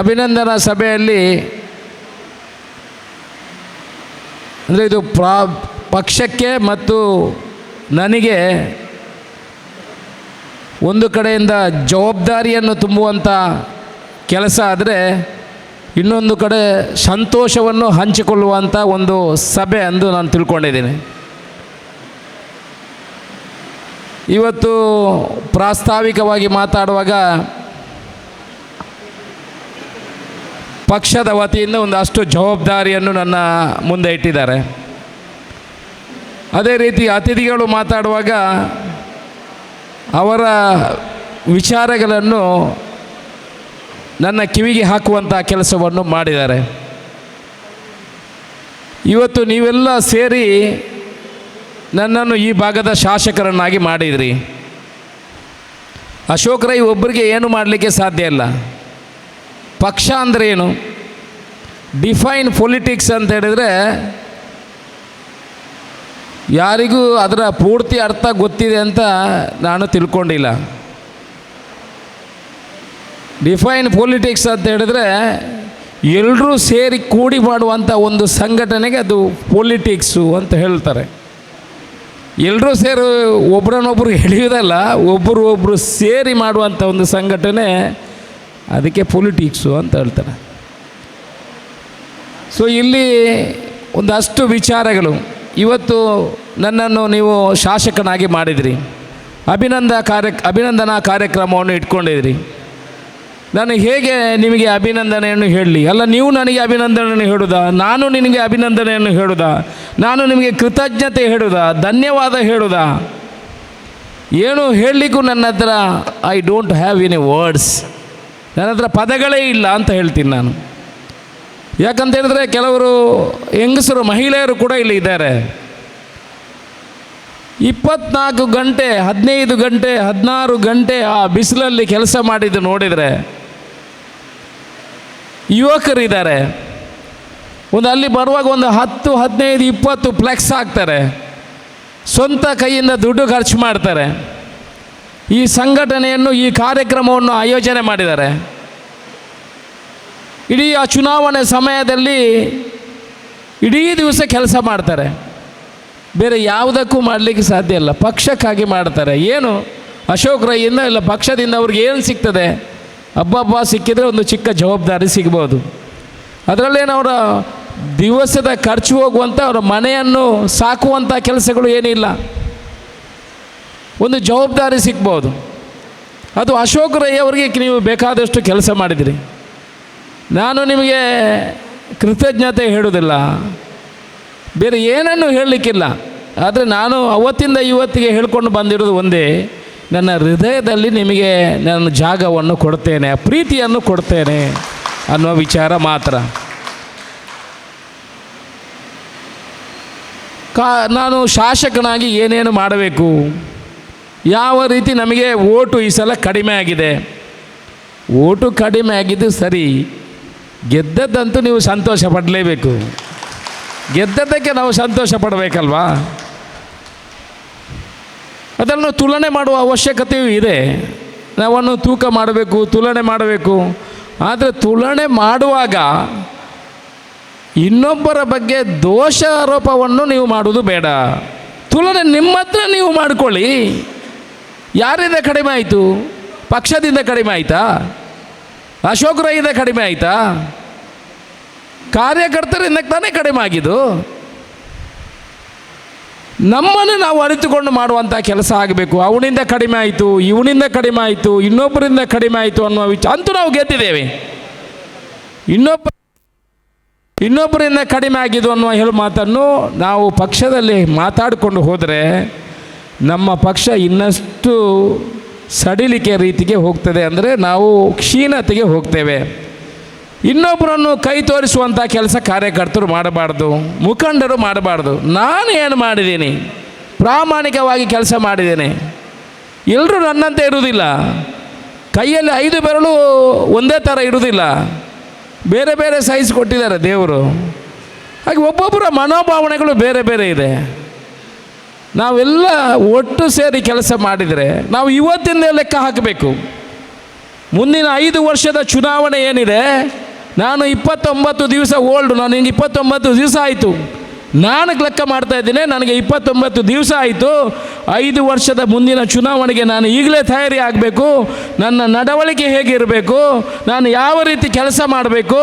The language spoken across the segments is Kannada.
ಅಭಿನಂದನಾ ಸಭೆಯಲ್ಲಿ ಅಂದರೆ ಇದು ಪಕ್ಷಕ್ಕೆ ಮತ್ತು ನನಗೆ ಒಂದು ಕಡೆಯಿಂದ ಜವಾಬ್ದಾರಿಯನ್ನು ತುಂಬುವಂಥ ಕೆಲಸ ಆದರೆ, ಇನ್ನೊಂದು ಕಡೆ ಸಂತೋಷವನ್ನು ಹಂಚಿಕೊಳ್ಳುವಂಥ ಒಂದು ಸಭೆ ಎಂದು ನಾನು ತಿಳ್ಕೊಂಡಿದ್ದೀನಿ. ಇವತ್ತು ಪ್ರಾಸ್ತಾವಿಕವಾಗಿ ಮಾತಾಡುವಾಗ ಪಕ್ಷದ ವತಿಯಿಂದ ಒಂದಷ್ಟು ಜವಾಬ್ದಾರಿಯನ್ನು ನನ್ನ ಮುಂದೆ ಇಟ್ಟಿದ್ದಾರೆ. ಅದೇ ರೀತಿ ಅತಿಥಿಗಳು ಮಾತಾಡುವಾಗ ಅವರ ವಿಚಾರಗಳನ್ನು ನನ್ನ ಕಿವಿಗೆ ಹಾಕುವಂಥ ಕೆಲಸವನ್ನು ಮಾಡಿದ್ದಾರೆ. ಇವತ್ತು ನೀವೆಲ್ಲ ಸೇರಿ ನನ್ನನ್ನು ಈ ಭಾಗದ ಶಾಸಕರನ್ನಾಗಿ ಮಾಡಿದ್ರಿ. ಅಶೋಕ್ ರೈ ಒಬ್ಬರಿಗೆ ಏನು ಮಾಡಲಿಕ್ಕೆ ಸಾಧ್ಯ ಇಲ್ಲ. ಪಕ್ಷ ಅಂದರೆ ಏನು, ಡಿಫೈನ್ ಪೊಲಿಟಿಕ್ಸ್ ಅಂತ ಹೇಳಿದರೆ ಯಾರಿಗೂ ಅದರ ಪೂರ್ತಿ ಅರ್ಥ ಗೊತ್ತಿದೆ ಅಂತ ನಾನು ತಿಳ್ಕೊಂಡಿಲ್ಲ. ಡಿಫೈನ್ ಪೊಲಿಟಿಕ್ಸ್ ಅಂತ ಹೇಳಿದರೆ ಎಲ್ಲರೂ ಸೇರಿ ಕೂಡಿ ಮಾಡುವಂಥ ಒಂದು ಸಂಘಟನೆಗೆ ಅದು ಪೊಲಿಟಿಕ್ಸು ಅಂತ ಹೇಳ್ತಾರೆ. ಎಲ್ಲರೂ ಸೇರಿ ಒಬ್ಬರನ್ನೊಬ್ಬರು ಎಳೆಯೋದಲ್ಲ, ಒಬ್ಬರು ಸೇರಿ ಮಾಡುವಂಥ ಒಂದು ಸಂಘಟನೆ, ಅದಕ್ಕೆ ಪೊಲಿಟಿಕ್ಸು ಅಂತ ಹೇಳ್ತಾರೆ. ಸೊ ಇಲ್ಲಿ ಒಂದಷ್ಟು ವಿಚಾರಗಳು. ಇವತ್ತು ನನ್ನನ್ನು ನೀವು ಶಾಸಕನಾಗಿ ಮಾಡಿದಿರಿ, ಅಭಿನಂದನಾ ಕಾರ್ಯಕ್ರಮವನ್ನು ಇಟ್ಕೊಂಡಿದ್ರಿ. ನಾನು ಹೇಗೆ ನಿಮಗೆ ಅಭಿನಂದನೆಯನ್ನು ಹೇಳಲಿ? ಅಲ್ಲ, ನೀವು ನನಗೆ ಅಭಿನಂದನೆಯನ್ನು ಹೇಳುವುದಾ? ನಾನು ನಿನಗೆ ಅಭಿನಂದನೆಯನ್ನು ಹೇಳುವುದಾ? ನಾನು ನಿಮಗೆ ಕೃತಜ್ಞತೆ ಹೇಳುವುದಾ? ಧನ್ಯವಾದ ಹೇಳುವುದಾ? ಏನು ಹೇಳಲಿಕ್ಕೂ ನನ್ನ ಹತ್ರ I don't have any words, ನನ್ನ ಹತ್ರ ಪದಗಳೇ ಇಲ್ಲ ಅಂತ ಹೇಳ್ತೀನಿ ನಾನು. ಯಾಕಂತ ಹೇಳಿದ್ರೆ ಕೆಲವರು ಹೆಂಗಸರು, ಮಹಿಳೆಯರು ಕೂಡ ಇಲ್ಲಿ ಇದ್ದಾರೆ. 24 ಗಂಟೆ, 15 ಗಂಟೆ, 16 ಗಂಟೆ ಆ ಬಿಸಿಲಲ್ಲಿ ಕೆಲಸ ಮಾಡಿದ್ದು ನೋಡಿದರೆ, ಯುವಕರಿದ್ದಾರೆ, ಅಲ್ಲಿ ಬರುವಾಗ ಒಂದು 10, 15, 20 ಫ್ಲೆಕ್ಸ್ ಹಾಕ್ತಾರೆ, ಸ್ವಂತ ಕೈಯಿಂದ ದುಡ್ಡು ಖರ್ಚು ಮಾಡ್ತಾರೆ. ಈ ಸಂಘಟನೆಯನ್ನು, ಈ ಕಾರ್ಯಕ್ರಮವನ್ನು ಆಯೋಜನೆ ಮಾಡಿದ್ದಾರೆ. ಇಡೀ ಆ ಚುನಾವಣೆ ಸಮಯದಲ್ಲಿ ಇಡೀ ದಿವಸ ಕೆಲಸ ಮಾಡ್ತಾರೆ. ಬೇರೆ ಯಾವುದಕ್ಕೂ ಮಾಡಲಿಕ್ಕೆ ಸಾಧ್ಯ ಇಲ್ಲ, ಪಕ್ಷಕ್ಕಾಗಿ ಮಾಡ್ತಾರೆ. ಏನು ಅಶೋಕ್ ರೈಯಿಂದ ಇಲ್ಲ ಪಕ್ಷದಿಂದ ಅವ್ರಿಗೆ ಏನು ಸಿಗ್ತದೆ? ಹಬ್ಬ ಸಿಕ್ಕಿದರೆ ಒಂದು ಚಿಕ್ಕ ಜವಾಬ್ದಾರಿ ಸಿಗ್ಬೋದು. ಅದರಲ್ಲೇನು ಅವರ ದಿವಸದ ಖರ್ಚು ಹೋಗುವಂಥ, ಅವರ ಮನೆಯನ್ನು ಸಾಕುವಂಥ ಕೆಲಸಗಳು ಏನಿಲ್ಲ. ಒಂದು ಜವಾಬ್ದಾರಿ ಸಿಗ್ಬೋದು. ಅದು ಅಶೋಕ್ ರೈ ಅವರಿಗೆ ನೀವು ಬೇಕಾದಷ್ಟು ಕೆಲಸ ಮಾಡಿದಿರಿ. ನಾನು ನಿಮಗೆ ಕೃತಜ್ಞತೆ ಹೇಳುವುದಿಲ್ಲ, ಬೇರೆ ಏನನ್ನು ಹೇಳಲಿಕ್ಕಿಲ್ಲ. ಆದರೆ ನಾನು ಅವತ್ತಿಂದ ಇವತ್ತಿಗೆ ಹೇಳ್ಕೊಂಡು ಬಂದಿರೋದು ಒಂದೇ, ನನ್ನ ಹೃದಯದಲ್ಲಿ ನಿಮಗೆ ನನ್ನ ಜಾಗವನ್ನು ಕೊಡ್ತೇನೆ, ಪ್ರೀತಿಯನ್ನು ಕೊಡ್ತೇನೆ ಅನ್ನೋ ವಿಚಾರ ಮಾತ್ರ. ನಾನು ಶಾಸಕನಾಗಿ ಏನೇನು ಮಾಡಬೇಕು, ಯಾವ ರೀತಿ ನಮಗೆ ಓಟು ಈ ಸಲ ಕಡಿಮೆ ಆಗಿದೆ. ಓಟು ಕಡಿಮೆ ಆಗಿದ್ದು ಸರಿ, ಗೆದ್ದದ್ದಂತೂ ನೀವು ಸಂತೋಷ ಪಡಲೇಬೇಕು. ಗೆದ್ದದ್ದಕ್ಕೆ ನಾವು ಸಂತೋಷ ಪಡಬೇಕಲ್ವಾ? ಅದನ್ನು ತುಲನೆ ಮಾಡುವ ಅವಶ್ಯಕತೆಯೂ ಇದೆ. ನಾವನ್ನು ತೂಕ ಮಾಡಬೇಕು, ತುಲನೆ ಮಾಡಬೇಕು. ಆದರೆ ತುಲನೆ ಮಾಡುವಾಗ ಇನ್ನೊಬ್ಬರ ಬಗ್ಗೆ ದೋಷ ಆರೋಪವನ್ನು ನೀವು ಮಾಡುವುದು ಬೇಡ. ತುಲನೆ ನಿಮ್ಮ ಹತ್ರ ನೀವು ಮಾಡಿಕೊಳ್ಳಿ. ಯಾರಿಂದ ಕಡಿಮೆ ಆಯಿತು? ಪಕ್ಷದಿಂದ ಕಡಿಮೆ ಆಯಿತಾ? ಅಶೋಕ್ ರೈಯಿಂದ ಕಡಿಮೆ ಆಯಿತಾ? ಕಾರ್ಯಕರ್ತರಿಂದ ತಾನೇ ಕಡಿಮೆ ಆಗಿದ್ದು. ನಮ್ಮನ್ನು ನಾವು ಅರಿತುಕೊಂಡು ಮಾಡುವಂಥ ಕೆಲಸ ಆಗಬೇಕು. ಅವನಿಂದ ಕಡಿಮೆ ಆಯಿತು, ಇವನಿಂದ ಕಡಿಮೆ ಆಯಿತು, ಇನ್ನೊಬ್ಬರಿಂದ ಕಡಿಮೆ ಆಯಿತು ಅನ್ನುವ ವಿಚಾರ ಅಂತೂ ನಾವು ಗೆದ್ದಿದ್ದೇವೆ. ಇನ್ನೊಬ್ಬರಿಂದ ಕಡಿಮೆ ಆಗಿದ್ದು ಅನ್ನುವ ಹೇಳೋ ಮಾತನ್ನು ನಾವು ಪಕ್ಷದಲ್ಲಿ ಮಾತಾಡಿಕೊಂಡು ಹೋದರೆ ನಮ್ಮ ಪಕ್ಷ ಇನ್ನಷ್ಟು ಸಡಿಲಿಕೆ ರೀತಿಗೆ ಹೋಗ್ತದೆ. ಅಂದರೆ ನಾವು ಕ್ಷೀಣತೆಗೆ ಹೋಗ್ತೇವೆ. ಇನ್ನೊಬ್ಬರನ್ನು ಕೈ ತೋರಿಸುವಂಥ ಕೆಲಸ ಕಾರ್ಯಕರ್ತರು ಮಾಡಬಾರ್ದು, ಮುಖಂಡರು ಮಾಡಬಾರ್ದು. ನಾನು ಏನು ಮಾಡಿದ್ದೀನಿ? ಪ್ರಾಮಾಣಿಕವಾಗಿ ಕೆಲಸ ಮಾಡಿದ್ದೇನೆ. ಎಲ್ಲರೂ ನನ್ನಂತೆ ಇರುವುದಿಲ್ಲ. ಕೈಯಲ್ಲಿ 5 ಬೆರಳು ಒಂದೇ ಥರ ಇರುವುದಿಲ್ಲ, ಬೇರೆ ಬೇರೆ ಸೈಜ್ ಕೊಟ್ಟಿದ್ದಾರೆ ದೇವರು. ಹಾಗೆ ಒಬ್ಬೊಬ್ಬರ ಮನೋಭಾವನೆಗಳು ಬೇರೆ ಬೇರೆ ಇದೆ. ನಾವೆಲ್ಲ ಒಟ್ಟು ಸೇರಿ ಕೆಲಸ ಮಾಡಿದರೆ ನಾವು ಇವತ್ತಿಂದ ಲೆಕ್ಕ ಹಾಕಬೇಕು. ಮುಂದಿನ 5 ವರ್ಷದ ಚುನಾವಣೆ ಏನಿದೆ, ನಾನು 29 ದಿವಸ ಓಲ್ಡು, ನನಗೆ 29 ದಿವಸ ಆಯಿತು. ನಾನು ಲೆಕ್ಕ ಮಾಡ್ತಾ ಇದ್ದೀನಿ, ನನಗೆ 29 ದಿವಸ ಆಯಿತು. 5 ವರ್ಷದ ಮುಂದಿನ ಚುನಾವಣೆಗೆ ನಾನು ಈಗಲೇ ತಯಾರಿ ಆಗಬೇಕು. ನನ್ನ ನಡವಳಿಕೆ ಹೇಗಿರಬೇಕು, ನಾನು ಯಾವ ರೀತಿ ಕೆಲಸ ಮಾಡಬೇಕು,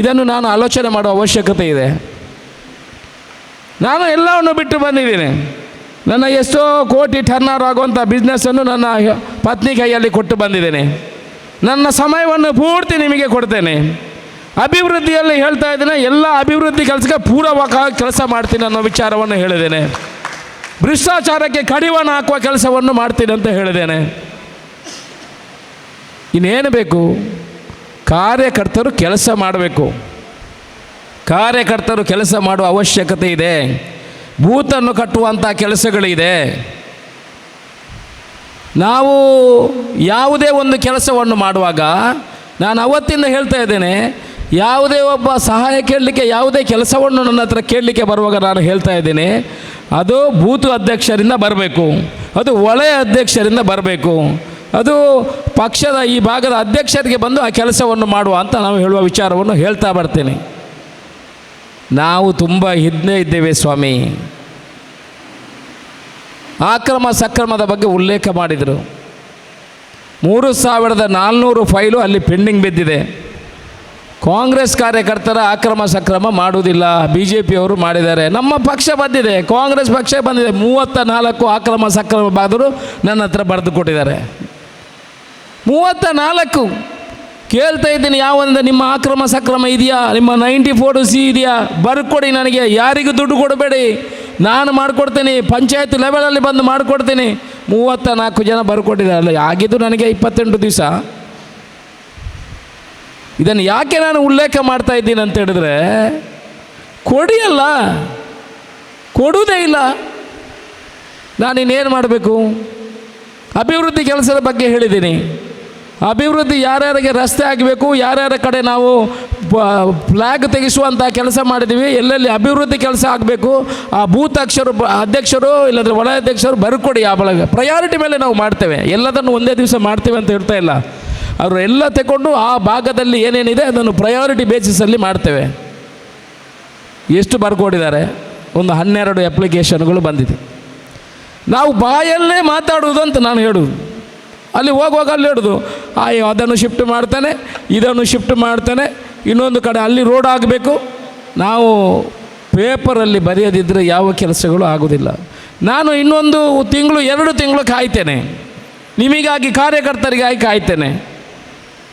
ಇದನ್ನು ನಾನು ಆಲೋಚನೆ ಮಾಡುವ ಅವಶ್ಯಕತೆ ಇದೆ. ನಾನು ಎಲ್ಲವನ್ನು ಬಿಟ್ಟು ಬಂದಿದ್ದೀನಿ. ನನ್ನ ಎಷ್ಟೋ ಕೋಟಿ ಟರ್ನ್ ಓವರ್ ಆಗುವಂಥ ಬಿಸ್ನೆಸ್ಸನ್ನು ನನ್ನ ಪತ್ನಿ ಕೈಯಲ್ಲಿ ಕೊಟ್ಟು ಬಂದಿದ್ದೇನೆ. ನನ್ನ ಸಮಯವನ್ನು ಪೂರ್ತಿ ನಿಮಗೆ ಕೊಡ್ತೇನೆ. ಅಭಿವೃದ್ಧಿಯಲ್ಲಿ ಹೇಳ್ತಾ ಇದ್ದೇನೆ, ಎಲ್ಲ ಅಭಿವೃದ್ಧಿ ಕೆಲಸಕ್ಕೆ ಪೂರಕವಾಗಿ ಕೆಲಸ ಮಾಡ್ತೀನಿ ಅನ್ನೋ ವಿಚಾರವನ್ನು ಹೇಳಿದ್ದೇನೆ. ಭ್ರಷ್ಟಾಚಾರಕ್ಕೆ ಕಡಿವಾಣ ಹಾಕುವ ಕೆಲಸವನ್ನು ಮಾಡ್ತೀನಿ ಅಂತ ಹೇಳಿದ್ದೇನೆ. ಇನ್ನೇನು ಬೇಕು? ಕಾರ್ಯಕರ್ತರು ಕೆಲಸ ಮಾಡಬೇಕು. ಕಾರ್ಯಕರ್ತರು ಕೆಲಸ ಮಾಡುವ ಅವಶ್ಯಕತೆ ಇದೆ. ಬೂತನ್ನು ಕಟ್ಟುವಂಥ ಕೆಲಸಗಳಿದೆ. ನಾವು ಯಾವುದೇ ಒಂದು ಕೆಲಸವನ್ನು ಮಾಡುವಾಗ, ನಾನು ಅವತ್ತಿಂದ ಹೇಳ್ತಾ ಇದ್ದೇನೆ, ಯಾವುದೇ ಒಬ್ಬ ಸಹಾಯ ಕೇಳಲಿಕ್ಕೆ, ಯಾವುದೇ ಕೆಲಸವನ್ನು ನನ್ನ ಹತ್ರ ಕೇಳಲಿಕ್ಕೆ ಬರುವಾಗ ನಾನು ಹೇಳ್ತಾ ಇದ್ದೀನಿ, ಅದು ಬೂತು ಅಧ್ಯಕ್ಷರಿಂದ ಬರಬೇಕು, ಅದು ವಲಯ ಅಧ್ಯಕ್ಷರಿಂದ ಬರಬೇಕು, ಅದು ಪಕ್ಷದ ಈ ಭಾಗದ ಅಧ್ಯಕ್ಷರಿಗೆ ಬಂದು ಆ ಕೆಲಸವನ್ನು ಮಾಡುವ ಅಂತ ನಾವು ಹೇಳುವ ವಿಚಾರವನ್ನು ಹೇಳ್ತಾ ಬರ್ತೀನಿ. ನಾವು ತುಂಬ ಹಿಂದೆ ಇದ್ದೇವೆ ಸ್ವಾಮಿ. ಅಕ್ರಮ ಸಕ್ರಮದ ಬಗ್ಗೆ ಉಲ್ಲೇಖ ಮಾಡಿದರು. 3400 ಫೈಲು ಅಲ್ಲಿ ಪೆಂಡಿಂಗ್ ಬಿದ್ದಿದೆ. ಕಾಂಗ್ರೆಸ್ ಕಾರ್ಯಕರ್ತರ ಅಕ್ರಮ ಸಕ್ರಮ ಮಾಡುವುದಿಲ್ಲ, BJPಯವರು ಮಾಡಿದ್ದಾರೆ. ನಮ್ಮ ಪಕ್ಷ ಬಂದಿದೆ, ಕಾಂಗ್ರೆಸ್ ಪಕ್ಷ ಬಂದಿದೆ, 34 ಅಕ್ರಮ ಸಕ್ರಮ ಬಾದರು ನನ್ನ ಹತ್ರ ಬರೆದು ಕೊಟ್ಟಿದ್ದಾರೆ. 34 ಕೇಳ್ತಾ ಇದ್ದೀನಿ, ಯಾವಂದ ನಿಮ್ಮ ಅಕ್ರಮ ಸಕ್ರಮ ಇದೆಯಾ, ನಿಮ್ಮ 94C ಇದೆಯಾ, ಬರ್ಕೊಡಿ ನನಗೆ. ಯಾರಿಗೂ ದುಡ್ಡು ಕೊಡಬೇಡಿ, ನಾನು ಮಾಡಿಕೊಡ್ತೀನಿ, ಪಂಚಾಯತ್ ಲೆವೆಲಲ್ಲಿ ಬಂದು ಮಾಡಿಕೊಡ್ತೀನಿ. 34 ಜನ ಬರ್ಕೊಟ್ಟಿದ್ದಾರಲ್ಲ, ಆಗಿದ್ದು ನನಗೆ 28 ದಿವಸ. ಇದನ್ನು ಯಾಕೆ ನಾನು ಉಲ್ಲೇಖ ಮಾಡ್ತಾ ಇದ್ದೀನಿ ಅಂತ ಹೇಳಿದ್ರೆ, ಕೊಡಿಯಲ್ಲ, ಕೊಡುವುದೇ ಇಲ್ಲ. ನಾನಿನ್ನೇನು ಮಾಡಬೇಕು? ಅಭಿವೃದ್ಧಿ ಕೆಲಸದ ಬಗ್ಗೆ ಹೇಳಿದ್ದೀನಿ. ಅಭಿವೃದ್ಧಿ ಯಾರ್ಯಾರಿಗೆ ರಸ್ತೆ ಆಗಬೇಕು, ಯಾರ್ಯಾರ ಕಡೆ ನಾವು ಫ್ಲ್ಯಾಗ್ ತೆಗೆಸುವಂಥ ಕೆಲಸ ಮಾಡಿದ್ದೀವಿ, ಎಲ್ಲೆಲ್ಲಿ ಅಭಿವೃದ್ಧಿ ಕೆಲಸ ಆಗಬೇಕು, ಆ ಬೂತ್ ಅಧ್ಯಕ್ಷರು ಇಲ್ಲಂದರೆ ವಲಯ ಅಧ್ಯಕ್ಷರು ಬರ್ಕೊಡಿ. ಆ ಬಳಗ ಪ್ರಯಾರಿಟಿ ಮೇಲೆ ನಾವು ಮಾಡ್ತೇವೆ. ಎಲ್ಲದನ್ನು ಒಂದೇ ದಿವಸ ಮಾಡ್ತೇವೆ ಅಂತ ಹೇಳ್ತಾ ಇಲ್ಲ. ಅವರು ಎಲ್ಲ ತಗೊಂಡು ಆ ಭಾಗದಲ್ಲಿ ಏನೇನಿದೆ ಅದನ್ನು ಪ್ರಯಾರಿಟಿ ಬೇಸಿಸಲ್ಲಿ ಮಾಡ್ತೇವೆ. ಎಷ್ಟು ಬರ್ಕೊಟ್ಟಿದ್ದಾರೆ? ಒಂದು 12 ಅಪ್ಲಿಕೇಶನ್ಗಳು ಬಂದಿದೆ. ನಾವು ಬಾಯಲ್ಲೇ ಮಾತಾಡುವುದು ಅಂತ ನಾನು ಹೇಳುವುದು. ಅಲ್ಲಿ ಹೋಗುವಾಗ ಅಲ್ಲಿ ಹೇಳೋದು, ಅದನ್ನು ಶಿಫ್ಟ್ ಮಾಡ್ತಾನೆ, ಇದನ್ನು ಶಿಫ್ಟ್ ಮಾಡ್ತಾನೆ, ಇನ್ನೊಂದು ಕಡೆ ಅಲ್ಲಿ ರೋಡ್ ಆಗಬೇಕು. ನಾವು ಪೇಪರಲ್ಲಿ ಬರೆಯದಿದ್ದರೆ ಯಾವ ಕೆಲಸಗಳು ಆಗೋದಿಲ್ಲ. ನಾನು ಇನ್ನೊಂದು ತಿಂಗಳು 2 ತಿಂಗಳು ಕಾಯ್ತೇನೆ, ನಿಮಗಾಗಿ, ಕಾರ್ಯಕರ್ತರಿಗಾಗಿ ಕಾಯ್ತೇನೆ.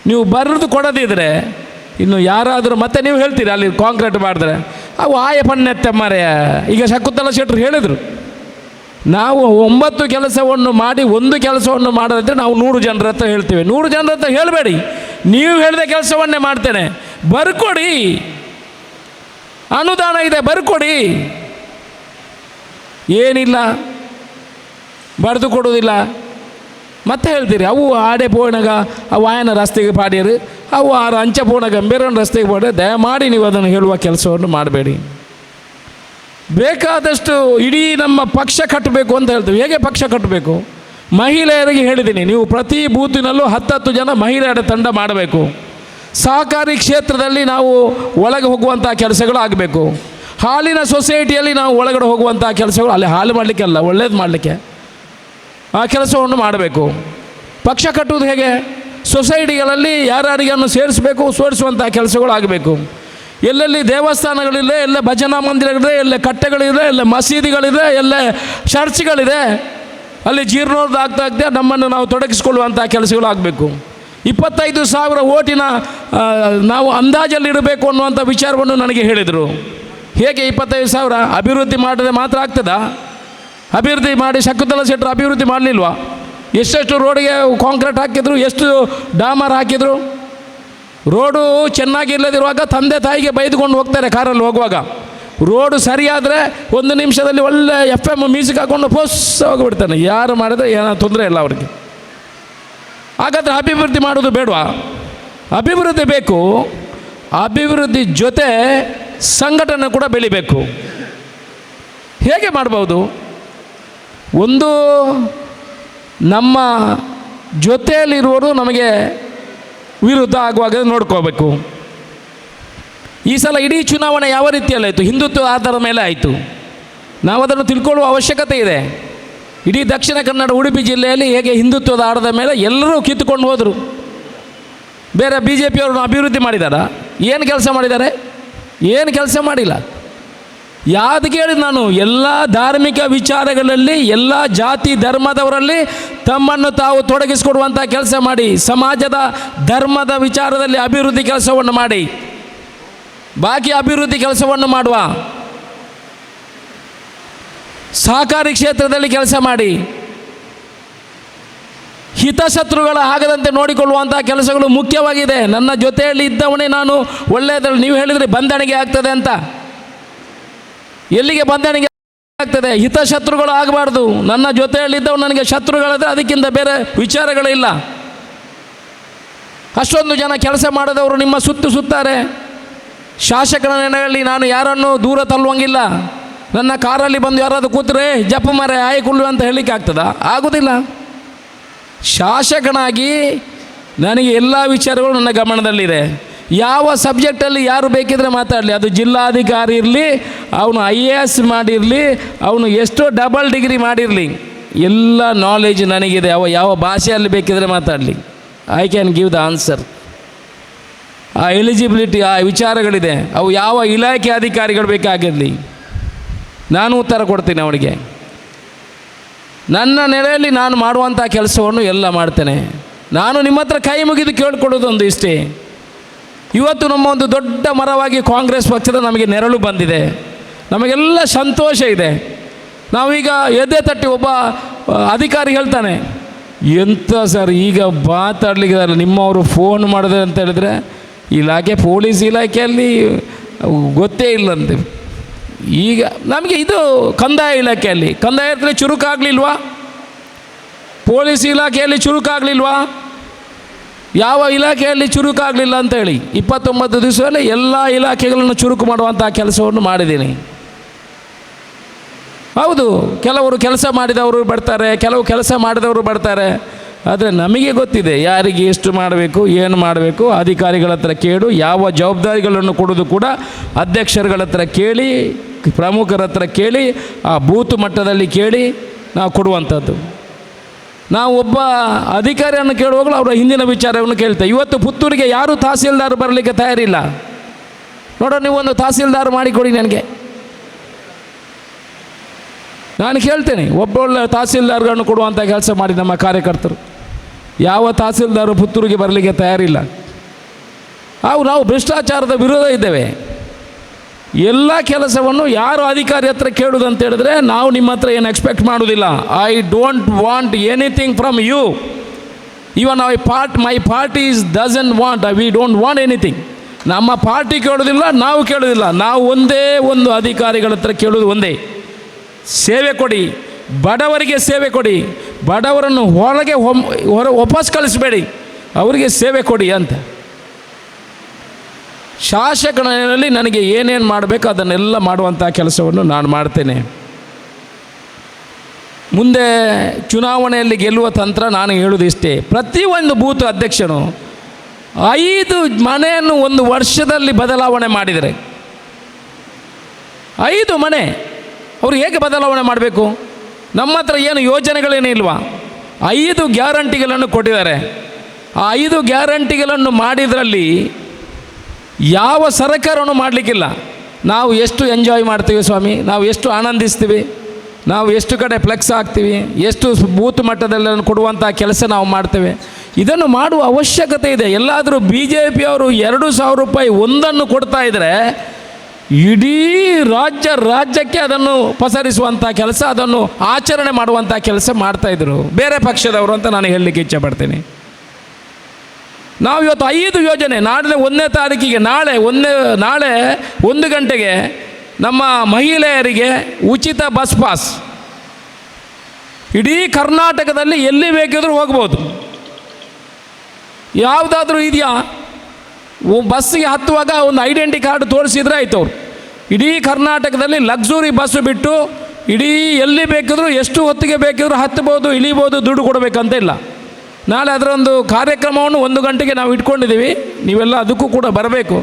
ನೀವು ಬರೆದು ಕೊಡದಿದ್ದರೆ ಇನ್ನು ಯಾರಾದರೂ ಮತ್ತೆ ನೀವು ಹೇಳ್ತೀರಿ ಅಲ್ಲಿ ಕಾಂಕ್ರೀಟ್ ಮಾಡಿದ್ರೆ ಅವು ಪಣ್ಣೆತ್ತೆ ಮಾರೆಯ. ಈಗ ಶಕುಂತಲಾ ಶೆಟ್ಟರು ಹೇಳಿದರು, ನಾವು 9 ಕೆಲಸವನ್ನು ಮಾಡಿ 1 ಕೆಲಸವನ್ನು ಮಾಡೋದಿದ್ದರೆ ನಾವು 100 ಜನರ ಹತ್ರ ಹೇಳ್ತೇವೆ. 100 ಜನರ ಹತ್ರ ಹೇಳಬೇಡಿ, ನೀವು ಹೇಳಿದ ಕೆಲಸವನ್ನೇ ಮಾಡ್ತೇನೆ, ಬರ್ಕೊಡಿ, ಅನುದಾನ ಇದೆ ಬರ್ಕೊಡಿ. ಏನಿಲ್ಲ, ಬರೆದು ಕೊಡುವುದಿಲ್ಲ. ಮತ್ತೆ ಹೇಳ್ತೀರಿ ಅವು ಆಡೆ ಪೋಣಗ ಅವು ಆಯನ ರಸ್ತೆಗೆ ಪಾಡ್ಯರು, ಅವು ಅಂಚೆ ಪೋಣಗ ಬೇರೊಂದು ರಸ್ತೆಗೆ ಪಾಡ್ಯ. ದಯಮಾಡಿ ನೀವು ಅದನ್ನು ಹೇಳುವ ಕೆಲಸವನ್ನು ಮಾಡಬೇಡಿ. ಬೇಕಾದಷ್ಟು ಇಡೀ ನಮ್ಮ ಪಕ್ಷ ಕಟ್ಟಬೇಕು ಅಂತ ಹೇಳ್ತೀವಿ. ಹೇಗೆ ಪಕ್ಷ ಕಟ್ಟಬೇಕು? ಮಹಿಳೆಯರಿಗೆ ಹೇಳಿದ್ದೀನಿ, ನೀವು ಪ್ರತಿ ಬೂತಿನಲ್ಲೂ 10 ಜನ ಮಹಿಳೆಯರ ತಂಡ ಮಾಡಬೇಕು. ಸಹಕಾರಿ ಕ್ಷೇತ್ರದಲ್ಲಿ ನಾವು ಒಳಗೆ ಹೋಗುವಂಥ ಕೆಲಸಗಳು ಆಗಬೇಕು. ಹಾಲಿನ ಸೊಸೈಟಿಯಲ್ಲಿ ನಾವು ಒಳಗಡೆ ಹೋಗುವಂಥ ಕೆಲಸಗಳು, ಅಲ್ಲಿ ಹಾಲು ಮಾಡಲಿಕ್ಕೆ ಅಲ್ಲ, ಒಳ್ಳೇದು ಮಾಡಲಿಕ್ಕೆ ಆ ಕೆಲಸವನ್ನು ಮಾಡಬೇಕು. ಪಕ್ಷ ಕಟ್ಟುವುದು ಹೇಗೆ? ಸೊಸೈಟಿಗಳಲ್ಲಿ ಯಾರ್ಯಾರಿಗನ್ನು ಸೇರಿಸುವಂಥ ಕೆಲಸಗಳು ಆಗಬೇಕು. ಎಲ್ಲೆಲ್ಲಿ ದೇವಸ್ಥಾನಗಳಿದೆ, ಎಲ್ಲ ಭಜನಾ ಮಂದಿರಗಳಿದೆ, ಎಲ್ಲ ಕಟ್ಟೆಗಳಿದೆ, ಎಲ್ಲ ಮಸೀದಿಗಳಿದೆ, ಎಲ್ಲ ಚರ್ಚ್ಗಳಿದೆ, ಅಲ್ಲಿ ಜೀರ್ಣೋದ್ಧಾರ ಆಗ್ತಾ ನಮ್ಮನ್ನು ನಾವು ತೊಡಗಿಸಿಕೊಳ್ಳುವಂಥ ಕೆಲಸಗಳು ಆಗಬೇಕು. 25,000 ಓಟಿನ ನಾವು ಅಂದಾಜಲ್ಲಿ ಇಡಬೇಕು ಅನ್ನುವಂಥ ವಿಚಾರವನ್ನು ನನಗೆ ಹೇಳಿದರು. ಹೇಗೆ 25,000? ಅಭಿವೃದ್ಧಿ ಮಾಡಿದ್ರೆ ಮಾತ್ರ ಆಗ್ತದಾ? ಅಭಿವೃದ್ಧಿ ಮಾಡಿ ಶಕುಂತಲಾ ಶೆಟ್ಟರು ಅಭಿವೃದ್ಧಿ ಮಾಡಲಿಲ್ವಾ? ಎಷ್ಟೆಷ್ಟು ರೋಡಿಗೆ ಕಾಂಕ್ರೀಟ್ ಹಾಕಿದ್ರು, ಎಷ್ಟು ಡಾಮರ್ ಹಾಕಿದರು. ರೋಡು ಚೆನ್ನಾಗಿಲ್ಲದಿರುವಾಗ ತಂದೆ ತಾಯಿಗೆ ಬೈದುಕೊಂಡು ಹೋಗ್ತಾರೆ ಕಾರಲ್ಲಿ ಹೋಗುವಾಗ. ರೋಡು ಸರಿಯಾದರೆ 1 ನಿಮಿಷದಲ್ಲಿ ಒಳ್ಳೆ FM ಮ್ಯೂಸಿಕ್ ಹಾಕ್ಕೊಂಡು ಪೋಸ್ ಹೋಗಿಬಿಡ್ತಾನೆ. ಯಾರು ಮಾಡಿದ್ರೆ ಏನೋ ತೊಂದರೆ ಇಲ್ಲ ಅವ್ರಿಗೆ. ಹಾಗಾದರೆ ಅಭಿವೃದ್ಧಿ ಮಾಡೋದು ಬೇಡವಾ? ಅಭಿವೃದ್ಧಿ ಬೇಕು. ಅಭಿವೃದ್ಧಿ ಜೊತೆ ಸಂಘಟನೆ ಕೂಡ ಬೆಳಿಬೇಕು. ಹೇಗೆ ಮಾಡ್ಬೋದು? ಒಂದು ನಮ್ಮ ಜೊತೆಯಲ್ಲಿರುವವರು ನಮಗೆ ವಿರುದ್ಧ ಆಗುವಾಗ ನೋಡ್ಕೋಬೇಕು. ಈ ಸಲ ಇಡೀ ಚುನಾವಣೆ ಯಾವ ರೀತಿಯಲ್ಲಿ ಆಯಿತು? ಹಿಂದುತ್ವ ಆಧಾರದ ಮೇಲೆ ಆಯಿತು. ನಾವು ಅದನ್ನು ತಿಳ್ಕೊಳ್ಳುವ ಅವಶ್ಯಕತೆ ಇದೆ. ಇಡೀ ದಕ್ಷಿಣ ಕನ್ನಡ ಉಡುಪಿ ಜಿಲ್ಲೆಯಲ್ಲಿ ಹೇಗೆ ಹಿಂದುತ್ವದ ಆಧಾರದ ಮೇಲೆ ಎಲ್ಲರೂ ಕಿತ್ತುಕೊಂಡು ಹೋದರು. ಬೇರೆ ಬಿ ಜೆ ಪಿಯವ್ರನ್ನ ಅಭಿವೃದ್ಧಿ ಮಾಡಿದಾರ? ಏನು ಕೆಲಸ ಮಾಡಿದ್ದಾರೆ? ಏನು ಕೆಲಸ ಮಾಡಿಲ್ಲ. ಯಾವ್ದು ಕೇಳಿ ನಾನು ಎಲ್ಲ ಧಾರ್ಮಿಕ ವಿಚಾರಗಳಲ್ಲಿ ಎಲ್ಲ ಜಾತಿ ಧರ್ಮದವರಲ್ಲಿ ತಮ್ಮನ್ನು ತಾವು ತೊಡಗಿಸಿಕೊಡುವಂಥ ಕೆಲಸ ಮಾಡಿ, ಸಮಾಜದ ಧರ್ಮದ ವಿಚಾರದಲ್ಲಿ ಅಭಿವೃದ್ಧಿ ಕೆಲಸವನ್ನು ಮಾಡಿ, ಬಾಕಿ ಅಭಿವೃದ್ಧಿ ಕೆಲಸವನ್ನು ಮಾಡುವ, ಸಹಕಾರಿ ಕ್ಷೇತ್ರದಲ್ಲಿ ಕೆಲಸ ಮಾಡಿ, ಹಿತಶತ್ರುಗಳ ಆಗದಂತೆ ನೋಡಿಕೊಳ್ಳುವಂಥ ಕೆಲಸಗಳು ಮುಖ್ಯವಾಗಿದೆ. ನನ್ನ ಜೊತೆಯಲ್ಲಿ ಇದ್ದವನೇ ನಾನು ಒಳ್ಳೆಯದ್ರಲ್ಲಿ. ನೀವು ಹೇಳಿದ್ರಿ ಬಂಧಣಿಗೆ ಆಗ್ತದೆ ಅಂತ. ಎಲ್ಲಿಗೆ ಬಂಧಣಿಗೆ ಆಗ್ತದೆ? ಹಿತಶತ್ರುಗಳು ಆಗಬಾರ್ದು. ನನ್ನ ಜೊತೆಯಲ್ಲಿದ್ದವು ನನಗೆ ಶತ್ರುಗಳಾದರೆ ಅದಕ್ಕಿಂತ ಬೇರೆ ವಿಚಾರಗಳಿಲ್ಲ. ಅಷ್ಟೊಂದು ಜನ ಕೆಲಸ ಮಾಡಿದವರು ನಿಮ್ಮ ಸುತ್ತಾರೆ. ಶಾಸಕರ ನೆನೆಯಲ್ಲಿ ನಾನು ಯಾರನ್ನು ದೂರ ತಳ್ಳುವಂಗಿಲ್ಲ. ನನ್ನ ಕಾರಲ್ಲಿ ಬಂದು ಯಾರಾದರೂ ಕೂತ್ರೆ ಜಪ್ಪ ಮರೆ ಆಯ್ಕೊಳ್ಳು ಅಂತ ಹೇಳಲಿಕ್ಕೆ ಆಗ್ತದಾ? ಆಗೋದಿಲ್ಲ. ಶಾಸಕನಾಗಿ ನನಗೆ ಎಲ್ಲ ವಿಚಾರಗಳು ನನ್ನ ಗಮನದಲ್ಲಿದೆ. ಯಾವ ಸಬ್ಜೆಕ್ಟಲ್ಲಿ ಯಾರು ಬೇಕಿದ್ರೆ ಮಾತಾಡಲಿ, ಅದು ಜಿಲ್ಲಾಧಿಕಾರಿ ಇರಲಿ, ಅವನು IAS ಮಾಡಿರಲಿ, ಅವನು ಎಷ್ಟೋ ಡಬಲ್ ಡಿಗ್ರಿ ಮಾಡಿರಲಿ, ಎಲ್ಲ ನಾಲೆಜ್ ನನಗಿದೆ. ಯಾವ ಭಾಷೆಯಲ್ಲಿ ಬೇಕಿದ್ರೆ ಮಾತಾಡಲಿ, I can give the answer. ಆ ಎಲಿಜಿಬಿಲಿಟಿ, ಆ ವಿಚಾರಗಳಿದೆ. ಅವು ಯಾವ ಇಲಾಖೆ ಅಧಿಕಾರಿಗಳು ಬೇಕಾಗಿರಲಿ, ನಾನು ಉತ್ತರ ಕೊಡ್ತೀನಿ ಅವನಿಗೆ. ನನ್ನ ನೆಲೆಯಲ್ಲಿ ನಾನು ಮಾಡುವಂಥ ಕೆಲಸವನ್ನು ಎಲ್ಲ ಮಾಡ್ತೇನೆ. ನಾನು ನಿಮ್ಮ ಹತ್ರ ಕೈ ಮುಗಿದು ಕೇಳ್ಕೊಳ್ಳೋದೊಂದು ಇಷ್ಟೇ. ಇವತ್ತು ನಮ್ಮ ಒಂದು ದೊಡ್ಡ ಮರವಾಗಿ ಕಾಂಗ್ರೆಸ್ ಪಕ್ಷದ ನಮಗೆ ನೆರಳು ಬಂದಿದೆ. ನಮಗೆಲ್ಲ ಸಂತೋಷ ಇದೆ. ನಾವೀಗ ಎದೆ ತಟ್ಟಿ ಒಬ್ಬ ಅಧಿಕಾರಿ ಹೇಳ್ತಾನೆ, ಎಂಥ ಸರ್ ಈಗ ಮಾತಾಡ್ಲಿಕ್ಕೆ ನಿಮ್ಮವರು ಫೋನ್ ಮಾಡಿದೆ ಅಂತ ಹೇಳಿದ್ರೆ ಇಲಾಖೆ ಪೊಲೀಸ್ ಇಲಾಖೆಯಲ್ಲಿ ಗೊತ್ತೇ ಇಲ್ಲಂತೆ. ಈಗ ನಮಗೆ ಇದು ಕಂದಾಯ ಇಲಾಖೆಯಲ್ಲಿ, ಕಂದಾಯದಲ್ಲಿ ಚುರುಕಾಗಲಿಲ್ವಾ? ಪೊಲೀಸ್ ಇಲಾಖೆಯಲ್ಲಿ ಚುರುಕಾಗಲಿಲ್ವಾ? ಯಾವ ಇಲಾಖೆಯಲ್ಲಿ ಚುರುಕಾಗಲಿಲ್ಲ ಅಂತೇಳಿ 29 ದಿವಸದಲ್ಲಿ ಎಲ್ಲ ಇಲಾಖೆಗಳನ್ನು ಚುರುಕು ಮಾಡುವಂಥ ಕೆಲಸವನ್ನು ಮಾಡಿದ್ದೀನಿ. ಹೌದು, ಕೆಲವರು ಕೆಲಸ ಮಾಡಿದವರು ಬರ್ತಾರೆ, ಕೆಲವು ಕೆಲಸ ಮಾಡಿದವರು ಬರ್ತಾರೆ. ಆದರೆ ನಮಗೆ ಗೊತ್ತಿದೆ ಯಾರಿಗೆ ಎಷ್ಟು ಮಾಡಬೇಕು, ಏನು ಮಾಡಬೇಕು. ಅಧಿಕಾರಿಗಳ ಹತ್ರ ಕೇಳು, ಯಾವ ಜವಾಬ್ದಾರಿಗಳನ್ನು ಕೊಡೋದು ಕೂಡ ಅಧ್ಯಕ್ಷರುಗಳ ಹತ್ರ ಕೇಳಿ, ಪ್ರಮುಖರ ಹತ್ರ ಕೇಳಿ, ಆ ಬೂತ್ ಮಟ್ಟದಲ್ಲಿ ಕೇಳಿ ನಾವು ಕೊಡುವಂಥದ್ದು. ನಾವು ಒಬ್ಬ ಅಧಿಕಾರಿಯನ್ನು ಕೇಳುವಾಗಲೂ ಅವರ ಹಿಂದಿನ ವಿಚಾರವನ್ನು ಕೇಳ್ತೇವೆ. ಇವತ್ತು ಪುತ್ತೂರಿಗೆ ಯಾರೂ ತಹಸೀಲ್ದಾರ್ ಬರಲಿಕ್ಕೆ ತಯಾರಿಲ್ಲ. ನೋಡೋ, ನೀವೊಂದು ತಹಸೀಲ್ದಾರ್ ಮಾಡಿಕೊಡಿ ನನಗೆ. ನಾನು ಕೇಳ್ತೇನೆ, ಒಬ್ಬೊಳ್ಳೆ ತಹಸೀಲ್ದಾರ್ಗಳನ್ನು ಕೊಡುವಂಥ ಕೆಲಸ ಮಾಡಿ ನಮ್ಮ ಕಾರ್ಯಕರ್ತರು. ಯಾವ ತಹಸೀಲ್ದಾರು ಪುತ್ತೂರಿಗೆ ಬರಲಿಕ್ಕೆ ತಯಾರಿಲ್ಲ. ನಾವು ಭ್ರಷ್ಟಾಚಾರದ ವಿರೋಧ ಇದ್ದೇವೆ. ಎಲ್ಲ ಕೆಲಸವನ್ನು ಯಾರು ಅಧಿಕಾರಿ ಹತ್ರ ಕೇಳೋದು ಅಂತ ಹೇಳಿದ್ರೆ ನಾವು ನಿಮ್ಮ ಹತ್ರ ಏನು ಎಕ್ಸ್ಪೆಕ್ಟ್ ಮಾಡೋದಿಲ್ಲ. I don't want anything from you. Even my party doesn't want, we don't want anything. ನಮ್ಮ ಪಾರ್ಟಿ ಕೇಳೋದಿಲ್ಲ, ನಾವು ಕೇಳೋದಿಲ್ಲ. ನಾವು ಒಂದೇ ಒಂದು ಅಧಿಕಾರಿಗಳ ಹತ್ರ ಕೇಳೋದು ಒಂದೇ, ಸೇವೆ ಕೊಡಿ, ಬಡವರಿಗೆ ಸೇವೆ ಕೊಡಿ, ಬಡವರನ್ನು ವಾಪಸ್ ಕಳಿಸಬೇಡಿ, ಅವರಿಗೆ ಸೇವೆ ಕೊಡಿ ಅಂತ. ಶಾಸಕನಲ್ಲಿ ನನಗೆ ಏನೇನು ಮಾಡಬೇಕು ಅದನ್ನೆಲ್ಲ ಮಾಡುವಂಥ ಕೆಲಸವನ್ನು ನಾನು ಮಾಡ್ತೇನೆ. ಮುಂದೆ ಚುನಾವಣೆಯಲ್ಲಿ ಗೆಲ್ಲುವ ತಂತ್ರ ನಾನು ಹೇಳೋದು ಇಷ್ಟೇ. ಪ್ರತಿಯೊಂದು ಬೂತ್ ಅಧ್ಯಕ್ಷನು 5 ಮನೆಯನ್ನು ಒಂದು ವರ್ಷದಲ್ಲಿ ಬದಲಾವಣೆ ಮಾಡಿದರೆ, 5 ಮನೆ ಅವರು ಹೇಗೆ ಬದಲಾವಣೆ ಮಾಡಬೇಕು? ನಮ್ಮ ಹತ್ರ ಏನು ಯೋಜನೆಗಳೇನೇ ಇಲ್ವಾ? 5 ಗ್ಯಾರಂಟಿಗಳನ್ನು ಕೊಟ್ಟಿದ್ದಾರೆ. ಆ 5 ಗ್ಯಾರಂಟಿಗಳನ್ನು ಮಾಡಿದ್ರಲ್ಲಿ ಯಾವ ಸರ್ಕಾರವನ್ನು ಮಾಡಲಿಕ್ಕಿಲ್ಲ. ನಾವು ಎಷ್ಟು ಎಂಜಾಯ್ ಮಾಡ್ತೀವಿ ಸ್ವಾಮಿ, ನಾವು ಎಷ್ಟು ಆನಂದಿಸ್ತೀವಿ, ನಾವು ಎಷ್ಟು ಕಡೆ ಫ್ಲೆಕ್ಸ್ ಹಾಕ್ತೀವಿ, ಎಷ್ಟು ಬೂತ್ ಮಟ್ಟದಲ್ಲಿ ಕೊಡುವಂಥ ಕೆಲಸ ನಾವು ಮಾಡ್ತೇವೆ. ಇದನ್ನು ಮಾಡುವ ಅವಶ್ಯಕತೆ ಇದೆ. ಎಲ್ಲಾದರೂ BJPಯವರು 2,000 ರೂಪಾಯಿ ಒಂದನ್ನು ಕೊಡ್ತಾ ಇದ್ದರೆ ಇಡೀ ರಾಜ್ಯಕ್ಕೆ ಅದನ್ನು ಪಸರಿಸುವಂಥ ಕೆಲಸ, ಅದನ್ನು ಆಚರಣೆ ಮಾಡುವಂಥ ಕೆಲಸ ಮಾಡ್ತಾಯಿದ್ರು ಬೇರೆ ಪಕ್ಷದವರು ಅಂತ ನಾನು ಹೇಳಲಿಕ್ಕೆ ಇಚ್ಛೆಪಡ್ತೀನಿ. ನಾವು ಇವತ್ತು 5 ಯೋಜನೆ, ನಾಳೆ 1ನೇ ತಾರೀಕಿಗೆ, ನಾಳೆ 1 ಗಂಟೆಗೆ ನಮ್ಮ ಮಹಿಳೆಯರಿಗೆ ಉಚಿತ ಬಸ್ ಪಾಸ್. ಇಡೀ ಕರ್ನಾಟಕದಲ್ಲಿ ಎಲ್ಲಿ ಬೇಕಿದ್ರೂ ಹೋಗ್ಬೋದು. ಯಾವುದಾದ್ರೂ ಇದೆಯಾ? ಬಸ್ಸಿಗೆ ಹತ್ತುವಾಗ ಒಂದು ಐಡೆಂಟಿ ಕಾರ್ಡ್ ತೋರಿಸಿದ್ರೆ ಆಯ್ತು. ಅವರು ಇಡೀ ಕರ್ನಾಟಕದಲ್ಲಿ ಲಕ್ಸುರಿ ಬಸ್ಸು ಬಿಟ್ಟು ಇಡೀ ಎಲ್ಲಿ ಬೇಕಿದ್ರೂ ಎಷ್ಟು ಹೊತ್ತಿಗೆ ಬೇಕಿದ್ರೂ ಹತ್ತಬೋದು, ಇಳಿಬೋದು, ದುಡ್ಡು ಕೊಡಬೇಕಂತ ಇಲ್ಲ. ನಾಳೆ ಅದರೊಂದು ಕಾರ್ಯಕ್ರಮವನ್ನು 1 ಗಂಟೆಗೆ ನಾವು ಇಟ್ಕೊಂಡಿದ್ದೀವಿ. ನೀವೆಲ್ಲ ಅದಕ್ಕೂ ಕೂಡ ಬರಬೇಕು.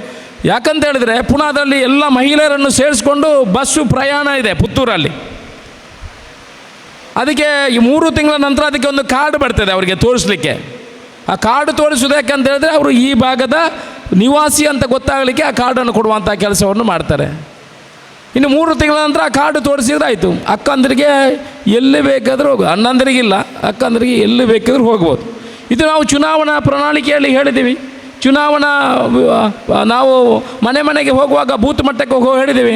ಯಾಕಂತ ಹೇಳಿದರೆ ಪುನಃ ಅದರಲ್ಲಿ ಎಲ್ಲ ಮಹಿಳೆಯರನ್ನು ಸೇರಿಸ್ಕೊಂಡು ಬಸ್ಸು ಪ್ರಯಾಣ ಇದೆ ಪುತ್ತೂರಲ್ಲಿ. ಅದಕ್ಕೆ ಈ 3 ತಿಂಗಳ ನಂತರ ಅದಕ್ಕೆ ಒಂದು ಕಾರ್ಡ್ ಬರ್ತದೆ ಅವರಿಗೆ ತೋರಿಸ್ಲಿಕ್ಕೆ. ಆ ಕಾರ್ಡ್ ತೋರಿಸೋದು ಯಾಕಂತ ಹೇಳಿದ್ರೆ ಅವರು ಈ ಭಾಗದ ನಿವಾಸಿ ಅಂತ ಗೊತ್ತಾಗಲಿಕ್ಕೆ ಆ ಕಾರ್ಡನ್ನು ಕೊಡುವಂಥ ಕೆಲಸವನ್ನು ಮಾಡ್ತಾರೆ. ಇನ್ನು 3 ತಿಂಗಳ ನಂತರ ಆ ಕಾರ್ಡು ತೋರಿಸಿದ್ರೆ ಆಯಿತು. ಅಕ್ಕಂದರಿಗೆ ಎಲ್ಲಿ ಬೇಕಾದರೂ ಹೋಗು, ಅಣ್ಣಂದರಿಗಿಲ್ಲ, ಅಕ್ಕಂದರಿಗೆ ಎಲ್ಲಿ ಬೇಕಾದರೂ ಹೋಗ್ಬೋದು. ಇದು ನಾವು ಚುನಾವಣಾ ಪ್ರಣಾಳಿಕೆಯಲ್ಲಿ ಹೇಳಿದ್ದೀವಿ. ನಾವು ಮನೆ ಮನೆಗೆ ಹೋಗುವಾಗ ಬೂತ್ ಮಟ್ಟಕ್ಕೆ ಹೇಳಿದ್ದೀವಿ.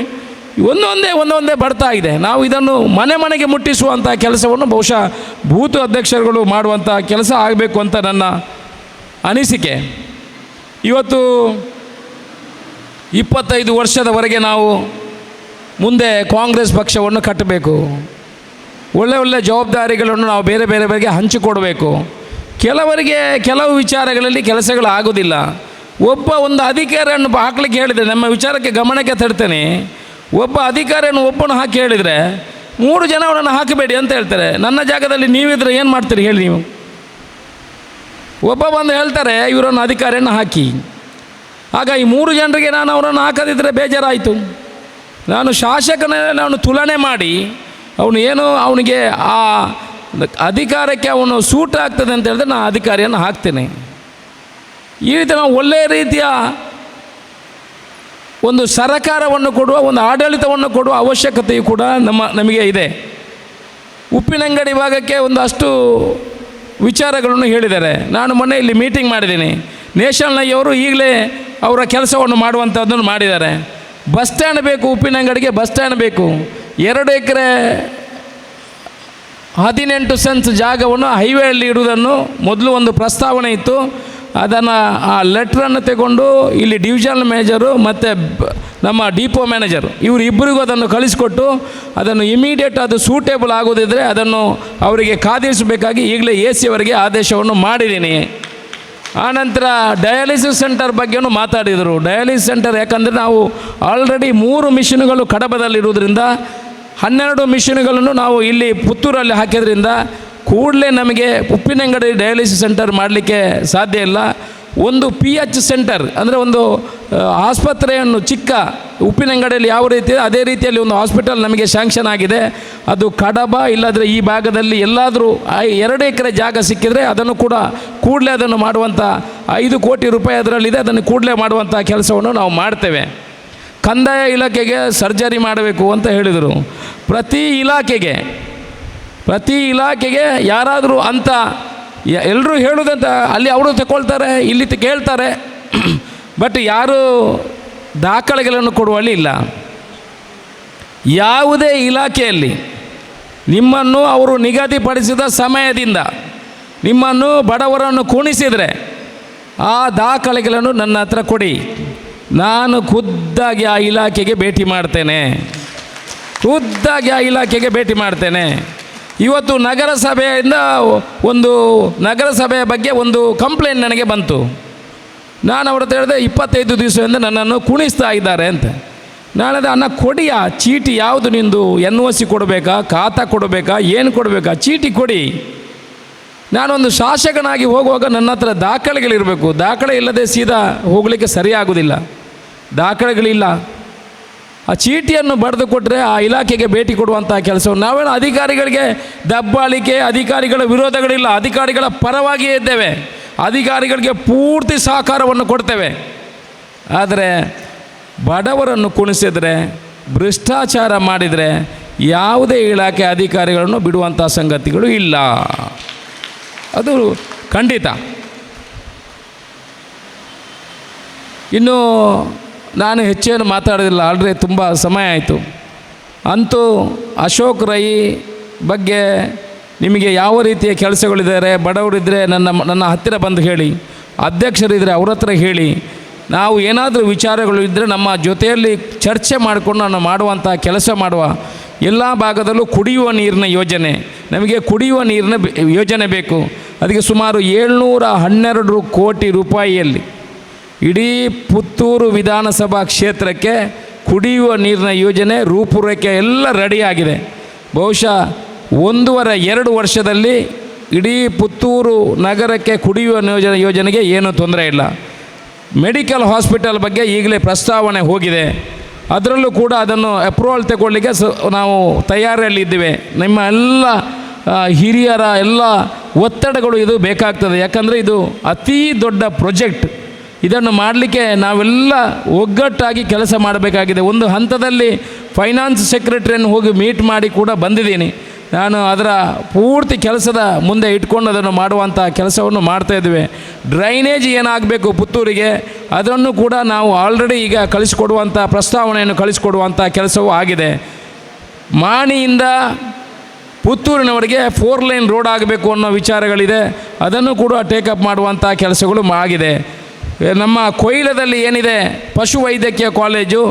ಒಂದೊಂದೇ ಬರ್ತಾ ಇದೆ. ನಾವು ಇದನ್ನು ಮನೆ ಮನೆಗೆ ಮುಟ್ಟಿಸುವಂಥ ಕೆಲಸವನ್ನು ಬಹುಶಃ ಬೂತ್ ಅಧ್ಯಕ್ಷರುಗಳು ಮಾಡುವಂಥ ಕೆಲಸ ಆಗಬೇಕು ಅಂತ ನನ್ನ ಅನಿಸಿಕೆ. ಇವತ್ತು 25 ವರ್ಷದವರೆಗೆ ನಾವು ಮುಂದೆ ಕಾಂಗ್ರೆಸ್ ಪಕ್ಷವನ್ನು ಕಟ್ಟಬೇಕು. ಒಳ್ಳೆ ಜವಾಬ್ದಾರಿಗಳನ್ನು ನಾವು ಬೇರೆಯವರಿಗೆ ಹಂಚಿಕೊಡಬೇಕು. ಕೆಲವರಿಗೆ ಕೆಲವು ವಿಚಾರಗಳಲ್ಲಿ ಕೆಲಸಗಳಾಗೋದಿಲ್ಲ. ಒಂದು ಅಧಿಕಾರಿಯನ್ನು ಹಾಕ್ಲಿಕ್ಕೆ ಹೇಳಿದರೆ, ನಮ್ಮ ವಿಚಾರಕ್ಕೆ ಗಮನಕ್ಕೆ ತರ್ತೇನೆ, ಒಬ್ಬ ಅಧಿಕಾರಿಯನ್ನು ಒಬ್ಬನು ಹಾಕಿ ಹೇಳಿದರೆ 3 ಜನ ಅವನನ್ನು ಹಾಕಬೇಡಿ ಅಂತ ಹೇಳ್ತಾರೆ. ನನ್ನ ಜಾಗದಲ್ಲಿ ನೀವಿದ್ರೆ ಏನು ಮಾಡ್ತೀರಿ ಹೇಳಿ ನೀವು? ಒಬ್ಬ ಬಂದು ಹೇಳ್ತಾರೆ ಇವರನ್ನು ಅಧಿಕಾರಿಯನ್ನು ಹಾಕಿ. ಆಗ ಈ 3 ಜನರಿಗೆ ನಾನು ಅವರನ್ನು ಹಾಕದಿದ್ದರೆ ಬೇಜಾರಾಯಿತು. ನಾನು ಶಾಸಕನಲ್ಲಿ ಅವನು ತುಲನೆ ಮಾಡಿ ಅವನಿಗೆ ಆ ಅಧಿಕಾರಕ್ಕೆ ಅವನು ಸೂಟ್ ಆಗ್ತದೆ ಅಂತ ಹೇಳಿದ್ರೆ ನಾನು ಅಧಿಕಾರಿಯನ್ನು ಹಾಕ್ತೇನೆ. ಈ ರೀತಿ ನಾವು ಒಳ್ಳೆಯ ರೀತಿಯ ಒಂದು ಸರಕಾರವನ್ನು ಕೊಡುವ, ಒಂದು ಆಡಳಿತವನ್ನು ಕೊಡುವ ಅವಶ್ಯಕತೆಯು ಕೂಡ ನಮಗೆ ಇದೆ. ಉಪ್ಪಿನಂಗಡಿ ಭಾಗಕ್ಕೆ ಒಂದಷ್ಟು ವಿಚಾರಗಳನ್ನು ಹೇಳಿದ್ದಾರೆ. ನಾನು ಮೊನ್ನೆ ಇಲ್ಲಿ ಮೀಟಿಂಗ್ ಮಾಡಿದ್ದೀನಿ. ನೇಷನಲ್ನವರು ಈಗಲೇ ಅವರ ಕೆಲಸವನ್ನು ಮಾಡುವಂಥದ್ದನ್ನು ಮಾಡಿದ್ದಾರೆ. ಬಸ್ ಸ್ಟ್ಯಾಂಡ್ ಬೇಕು, ಉಪ್ಪಿನಂಗಡಿಗೆ ಬಸ್ ಸ್ಟ್ಯಾಂಡ್ ಬೇಕು. 2 ಎಕರೆ 18 ಸೆನ್ಸ್ ಜಾಗವನ್ನು ಹೈವೇಯಲ್ಲಿ ಇಡುವುದನ್ನು ಮೊದಲು ಒಂದು ಪ್ರಸ್ತಾವನೆ ಇತ್ತು. ಅದನ್ನು ಆ ಲೆಟ್ರನ್ನು ತಗೊಂಡು ಇಲ್ಲಿ ಡಿವಿಷನಲ್ ಮ್ಯಾನೇಜರು ಮತ್ತು ನಮ್ಮ ಡಿಪೋ ಮ್ಯಾನೇಜರು ಇವರಿಬ್ಬರಿಗೂ ಅದನ್ನು ಕಳಿಸಿಕೊಟ್ಟು ಅದನ್ನು ಇಮಿಡಿಯೇಟ್ ಅದು ಸೂಟೇಬಲ್ ಆಗೋದಿದ್ದರೆ ಅದನ್ನು ಅವರಿಗೆ ಕಾದಿರಿಸಬೇಕಾಗಿ ಈಗಲೇ AC ಅವರಿಗೆ ಆದೇಶವನ್ನು ಮಾಡಿದ್ದೀನಿ. ಆನಂತರ ಡಯಾಲಿಸಿಸ್ ಸೆಂಟರ್ ಬಗ್ಗೆಯೂ ಮಾತಾಡಿದರು. ಡಯಾಲಿಸಿಸ್ ಸೆಂಟರ್ ಯಾಕಂದರೆ ನಾವು ಆಲ್ರೆಡಿ 3 ಮಿಷಿನ್ಗಳು ಕಡಬದಲ್ಲಿರುವುದರಿಂದ 12 ಮಿಷಿನ್ಗಳನ್ನು ನಾವು ಇಲ್ಲಿ ಪುತ್ತೂರಲ್ಲಿ ಹಾಕಿದ್ರಿಂದ ಕೂಡಲೇ ನಮಗೆ ಉಪ್ಪಿನಂಗಡಿ ಡಯಾಲಿಸಿಸ್ ಸೆಂಟರ್ ಮಾಡಲಿಕ್ಕೆ ಸಾಧ್ಯ ಇಲ್ಲ. ಒಂದು PH ಸೆಂಟರ್ ಅಂದರೆ ಒಂದು ಆಸ್ಪತ್ರೆಯನ್ನು ಚಿಕ್ಕ ಉಪ್ಪಿನಂಗಡಿಯಲ್ಲಿ ಯಾವ ರೀತಿ ಅದೇ ರೀತಿಯಲ್ಲಿ ಒಂದು ಹಾಸ್ಪಿಟಲ್ ನಮಗೆ ಸ್ಯಾಂಕ್ಷನ್ ಆಗಿದೆ. ಅದು ಕಡಬ ಇಲ್ಲಾದರೆ ಈ ಭಾಗದಲ್ಲಿ ಎಲ್ಲಾದರೂ 2 ಎಕರೆ ಜಾಗ ಸಿಕ್ಕಿದರೆ ಅದನ್ನು ಕೂಡ ಕೂಡಲೇ ಅದನ್ನು ಮಾಡುವಂಥ 5 ಕೋಟಿ ರೂಪಾಯಿ ಅದರಲ್ಲಿದೆ. ಅದನ್ನು ಕೂಡಲೇ ಮಾಡುವಂಥ ಕೆಲಸವನ್ನು ನಾವು ಮಾಡ್ತೇವೆ. ಕಂದಾಯ ಇಲಾಖೆಗೆ ಸರ್ಜರಿ ಮಾಡಬೇಕು ಅಂತ ಹೇಳಿದರು. ಪ್ರತಿ ಇಲಾಖೆಗೆ ಯಾರಾದರೂ ಅಂತ ಎಲ್ಲರೂ ಹೇಳೋದಂತ ಅಲ್ಲಿ ಅವರು ತಗೊಳ್ತಾರೆ, ಇಲ್ಲಿ ಕೇಳ್ತಾರೆ, ಬಟ್ ಯಾರೂ ದಾಖಲೆಗಳನ್ನು ಕೊಡುವಲ್ಲಿ ಇಲ್ಲ. ಯಾವುದೇ ಇಲಾಖೆಯಲ್ಲಿ ನಿಮ್ಮನ್ನು ಅವರು ನಿಗದಿಪಡಿಸಿದ ಸಮಯದಿಂದ ನಿಮ್ಮನ್ನು ಬಡವರನ್ನು ಕುಣಿಸಿದರೆ ಆ ದಾಖಲೆಗಳನ್ನು ನನ್ನ ಹತ್ರ ಕೊಡಿ. ನಾನು ಖುದ್ದಾಗಿ ಆ ಇಲಾಖೆಗೆ ಭೇಟಿ ಮಾಡ್ತೇನೆ. ಇವತ್ತು ನಗರಸಭೆಯಿಂದ ನಗರಸಭೆಯ ಬಗ್ಗೆ ಒಂದು ಕಂಪ್ಲೇಂಟ್ ನನಗೆ ಬಂತು. ನಾನು ಅವ್ರ ಹತ್ರ ಹೇಳಿದೆ 25 ದಿವಸದಿಂದ ನನ್ನನ್ನು ಕುಣಿಸ್ತಾ ಇದ್ದಾರೆ ಅಂತ. ನಾಳೆ ಅನ್ನ ಕೊಡಿಯ ಚೀಟಿ ಯಾವುದು ನಿಂದು? NOC ಕೊಡಬೇಕಾ, ಖಾತಾ ಕೊಡಬೇಕಾ, ಏನು ಕೊಡಬೇಕಾ? ಚೀಟಿ ಕೊಡಿ. ನಾನೊಂದು ಶಾಸಕನಾಗಿ ಹೋಗುವಾಗ ನನ್ನ ಹತ್ರ ದಾಖಲೆಗಳಿರಬೇಕು. ದಾಖಲೆ ಇಲ್ಲದೆ ಸೀದಾ ಹೋಗಲಿಕ್ಕೆ ಸರಿಯಾಗೋದಿಲ್ಲ. ದಾಖಲೆಗಳಿಲ್ಲ. ಆ ಚೀಟಿಯನ್ನು ಬರೆದು ಕೊಟ್ಟರೆ ಆ ಇಲಾಖೆಗೆ ಭೇಟಿ ಕೊಡುವಂಥ ಕೆಲಸವನ್ನು ನಾವೇನು ಅಧಿಕಾರಿಗಳಿಗೆ ದಬ್ಬಾಳಿಕೆ, ಅಧಿಕಾರಿಗಳ ವಿರೋಧಗಳಿಲ್ಲ. ಅಧಿಕಾರಿಗಳ ಪರವಾಗಿಯೇ ಇದ್ದೇವೆ. ಅಧಿಕಾರಿಗಳಿಗೆ ಪೂರ್ತಿ ಸಹಕಾರವನ್ನು ಕೊಡ್ತೇವೆ. ಆದರೆ ಬಡವರನ್ನು ಕುಣಿಸಿದರೆ, ಭ್ರಷ್ಟಾಚಾರ ಮಾಡಿದರೆ ಯಾವುದೇ ಇಲಾಖೆ ಅಧಿಕಾರಿಗಳನ್ನು ಬಿಡುವಂಥ ಸಂಗತಿಗಳು ಇಲ್ಲ. ಅದು ಖಂಡಿತ. ಇನ್ನು ನಾನು ಹೆಚ್ಚೇನು ಮಾತಾಡೋದಿಲ್ಲ, ಆಲ್ರೆಡಿ ತುಂಬ ಸಮಯ ಆಯಿತು. ಅಂತೂ ಅಶೋಕ್ ರೈ ಬಗ್ಗೆ ನಿಮಗೆ ಯಾವ ರೀತಿಯ ಕೆಲಸಗಳಿದ್ದಾರೆ, ಬಡವರಿದ್ದರೆ ನನ್ನ ಹತ್ತಿರ ಬಂದು ಹೇಳಿ, ಅಧ್ಯಕ್ಷರಿದ್ದರೆ ಅವ್ರ ಹತ್ರ ಹೇಳಿ. ನಾವು ಏನಾದರೂ ವಿಚಾರಗಳು ಇದ್ದರೆ ನಮ್ಮ ಜೊತೆಯಲ್ಲಿ ಚರ್ಚೆ ಮಾಡಿಕೊಂಡು ನಾನು ಮಾಡುವಂಥ ಕೆಲಸ ಮಾಡುವ. ಎಲ್ಲ ಭಾಗದಲ್ಲೂ ಕುಡಿಯುವ ನೀರಿನ ಯೋಜನೆ, ನಮಗೆ ಕುಡಿಯುವ ನೀರಿನ ಯೋಜನೆ ಬೇಕು. ಅದಕ್ಕೆ ಸುಮಾರು 712 ಕೋಟಿ ರೂಪಾಯಿಯಲ್ಲಿ ಇಡೀ ಪುತ್ತೂರು ವಿಧಾನಸಭಾ ಕ್ಷೇತ್ರಕ್ಕೆ ಕುಡಿಯುವ ನೀರಿನ ಯೋಜನೆ ರೂಪುರೇಖೆ ಎಲ್ಲ ರೆಡಿಯಾಗಿದೆ. ಬಹುಶಃ 1.5-2 ವರ್ಷದಲ್ಲಿ ಇಡೀ ಪುತ್ತೂರು ನಗರಕ್ಕೆ ಕುಡಿಯುವ ಯೋಜನೆಗೆ ಏನೂ ತೊಂದರೆ ಇಲ್ಲ. ಮೆಡಿಕಲ್ ಹಾಸ್ಪಿಟಲ್ ಬಗ್ಗೆ ಈಗಲೇ ಪ್ರಸ್ತಾವನೆ ಹೋಗಿದೆ. ಅದರಲ್ಲೂ ಕೂಡ ಅದನ್ನು ಅಪ್ರೂವಲ್ ತಗೊಳ್ಳಿಕ್ಕೆ ನಾವು ತಯಾರಿಯಲ್ಲಿದ್ದೇವೆ. ನಿಮ್ಮ ಎಲ್ಲ ಹಿರಿಯರ ಎಲ್ಲ ಒತ್ತಡಗಳು ಇದು ಬೇಕಾಗ್ತದೆ. ಯಾಕಂದರೆ ಇದು ಅತೀ ದೊಡ್ಡ ಪ್ರಾಜೆಕ್ಟ್. ಇದನ್ನು ಮಾಡಲಿಕ್ಕೆ ನಾವೆಲ್ಲ ಒಗ್ಗಟ್ಟಾಗಿ ಕೆಲಸ ಮಾಡಬೇಕಾಗಿದೆ. ಒಂದು ಹಂತದಲ್ಲಿ ಫೈನಾನ್ಸ್ ಸೆಕ್ರೆಟರಿಯನ್ನು ಹೋಗಿ ಮೀಟ್ ಮಾಡಿ ಕೂಡ ಬಂದಿದ್ದೀನಿ. ನಾನು ಅದರ ಪೂರ್ತಿ ಕೆಲಸದ ಮುಂದೆ ಇಟ್ಕೊಂಡು ಅದನ್ನು ಮಾಡುವಂಥ ಕೆಲಸವನ್ನು ಮಾಡ್ತಾಯಿದ್ದೇವೆ. ಡ್ರೈನೇಜ್ ಏನಾಗಬೇಕು ಪುತ್ತೂರಿಗೆ, ಅದನ್ನು ಕೂಡ ನಾವು ಆಲ್ರೆಡಿ ಈಗ ಕಳಿಸಿಕೊಡುವಂಥ ಪ್ರಸ್ತಾವನೆಯನ್ನು ಕಳಿಸಿಕೊಡುವಂಥ ಕೆಲಸವೂ ಆಗಿದೆ. ಮಾಣಿಯಿಂದ ಪುತ್ತೂರಿನವರೆಗೆ 4 ಲೈನ್ ರೋಡ್ ಆಗಬೇಕು ಅನ್ನೋ ವಿಚಾರಗಳಿದೆ. ಅದನ್ನು ಕೂಡ ಟೇಕಪ್ ಮಾಡುವಂಥ ಕೆಲಸಗಳು ಆಗಿದೆ. ನಮ್ಮ ಕೊಯ್ಲದಲ್ಲಿ ಏನಿದೆ ಪಶುವೈದ್ಯಕೀಯ ಕಾಲೇಜು,